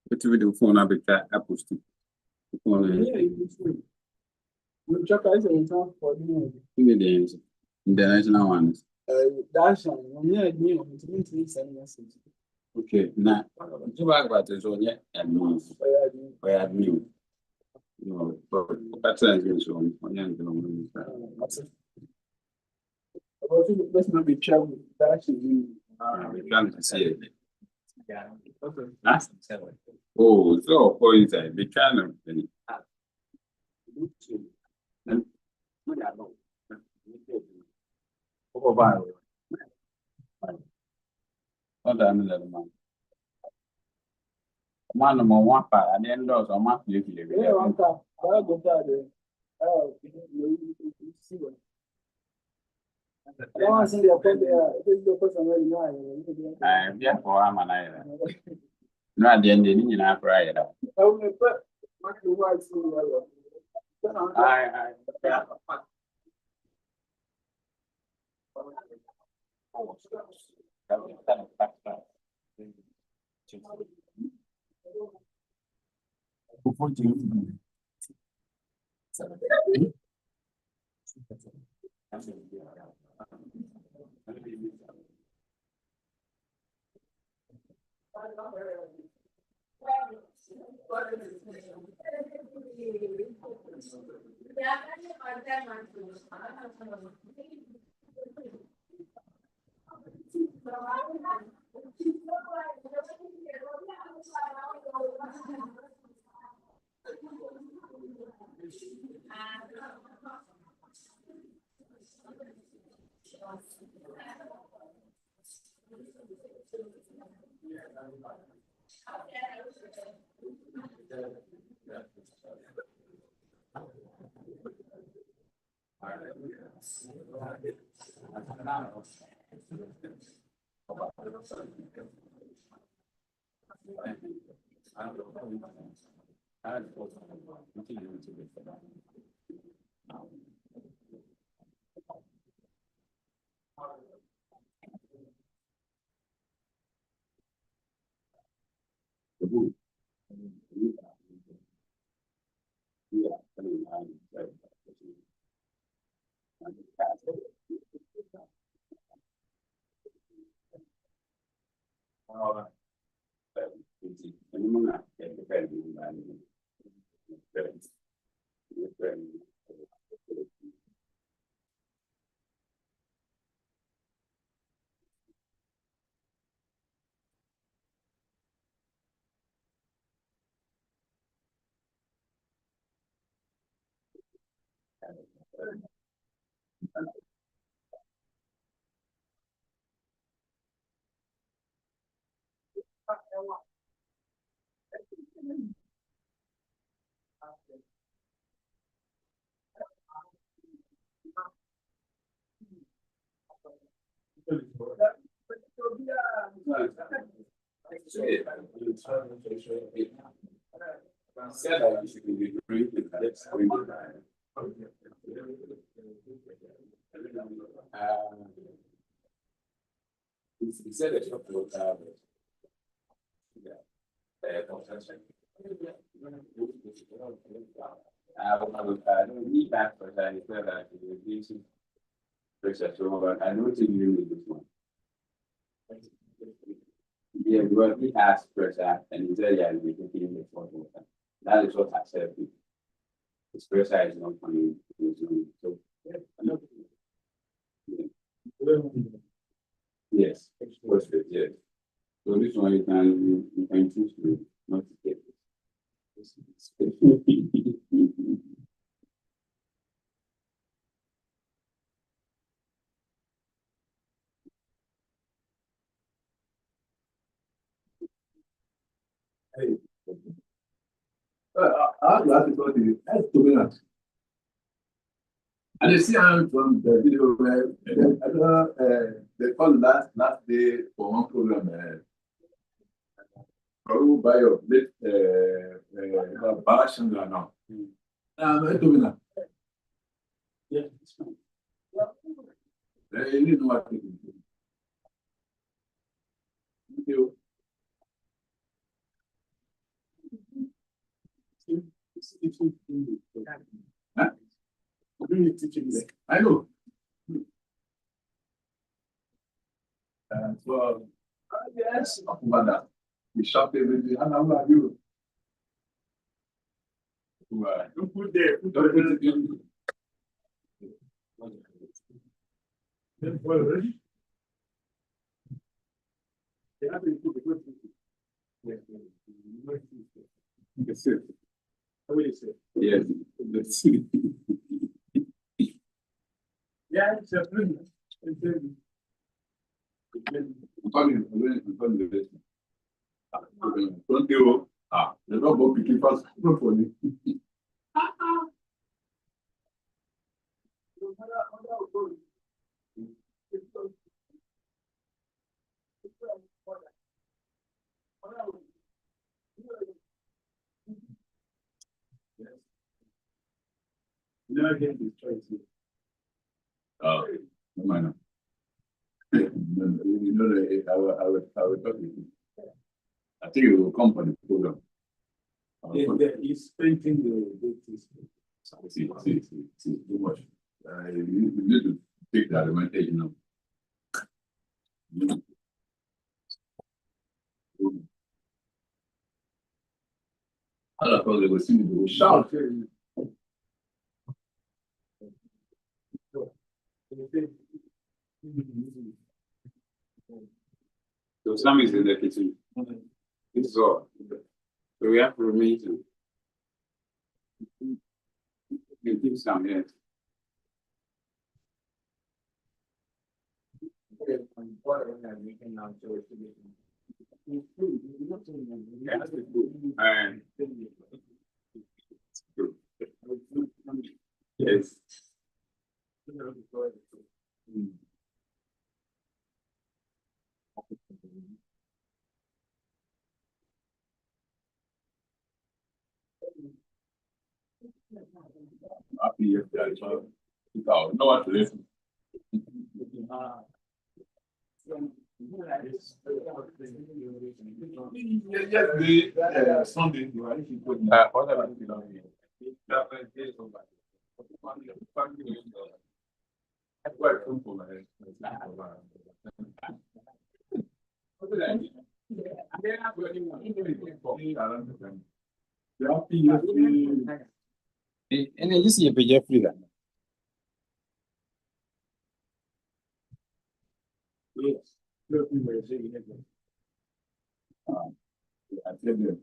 What do we do phone? I bet that Apple stick. Phone. We check out the time for you. Give me the answer. International ones. That's one. We need me on to send message. Okay, now, you back about this one yet? And move. Where I knew. No, but that's an answer. On young gentlemen. Let's not be trouble. That's you. We're trying to see it. Yeah. Huh? Oh, so points I be trying to. Hold on a little man. One more one part, and then those are my few. Yeah, one car. I'll go there. Oh, you see what? I don't want to see the appointment. This is the person where you know. I'm here for a man. Not the ending in our pride. I will put my wife to He said that I don't need that for that. I don't think you need this one. Yeah, because we asked first and he said, yeah, we can be in the photo. That is what I said. His first is not coming. So, yes, first, yes. So this one you can choose to not to take it. Hey. I'd like to go to you. That's dominant. And you see I'm from the video where they call last day for one program. Probably by your late Barashandra now. Dominant. Yeah, it's fine. You need to know what to do. Thank you. Huh? I know. So, yes, about that. We shop everything. And I'm like you. Don't put there. Don't put it in. Yes, sir. How will you say? Yes, let's see. Yeah, it's a brilliant. Don't you? The dog will be keeping us for you. You know, again, this choice. No minor. You know, I would talk with you. I think it will come for the program. He's painting the Deity. See, too much. You need to take the advantage now. All of us, they will see me, they will shout. So Sam is in the kitchen. This is all. So we have to remain to keep some here. And yes. Happy yesterday, so you know what to listen. Yes, Sunday, you are if you put what about you know? That's why I come for my head. Happy yesterday. And you see a page free. Yes. I tell them.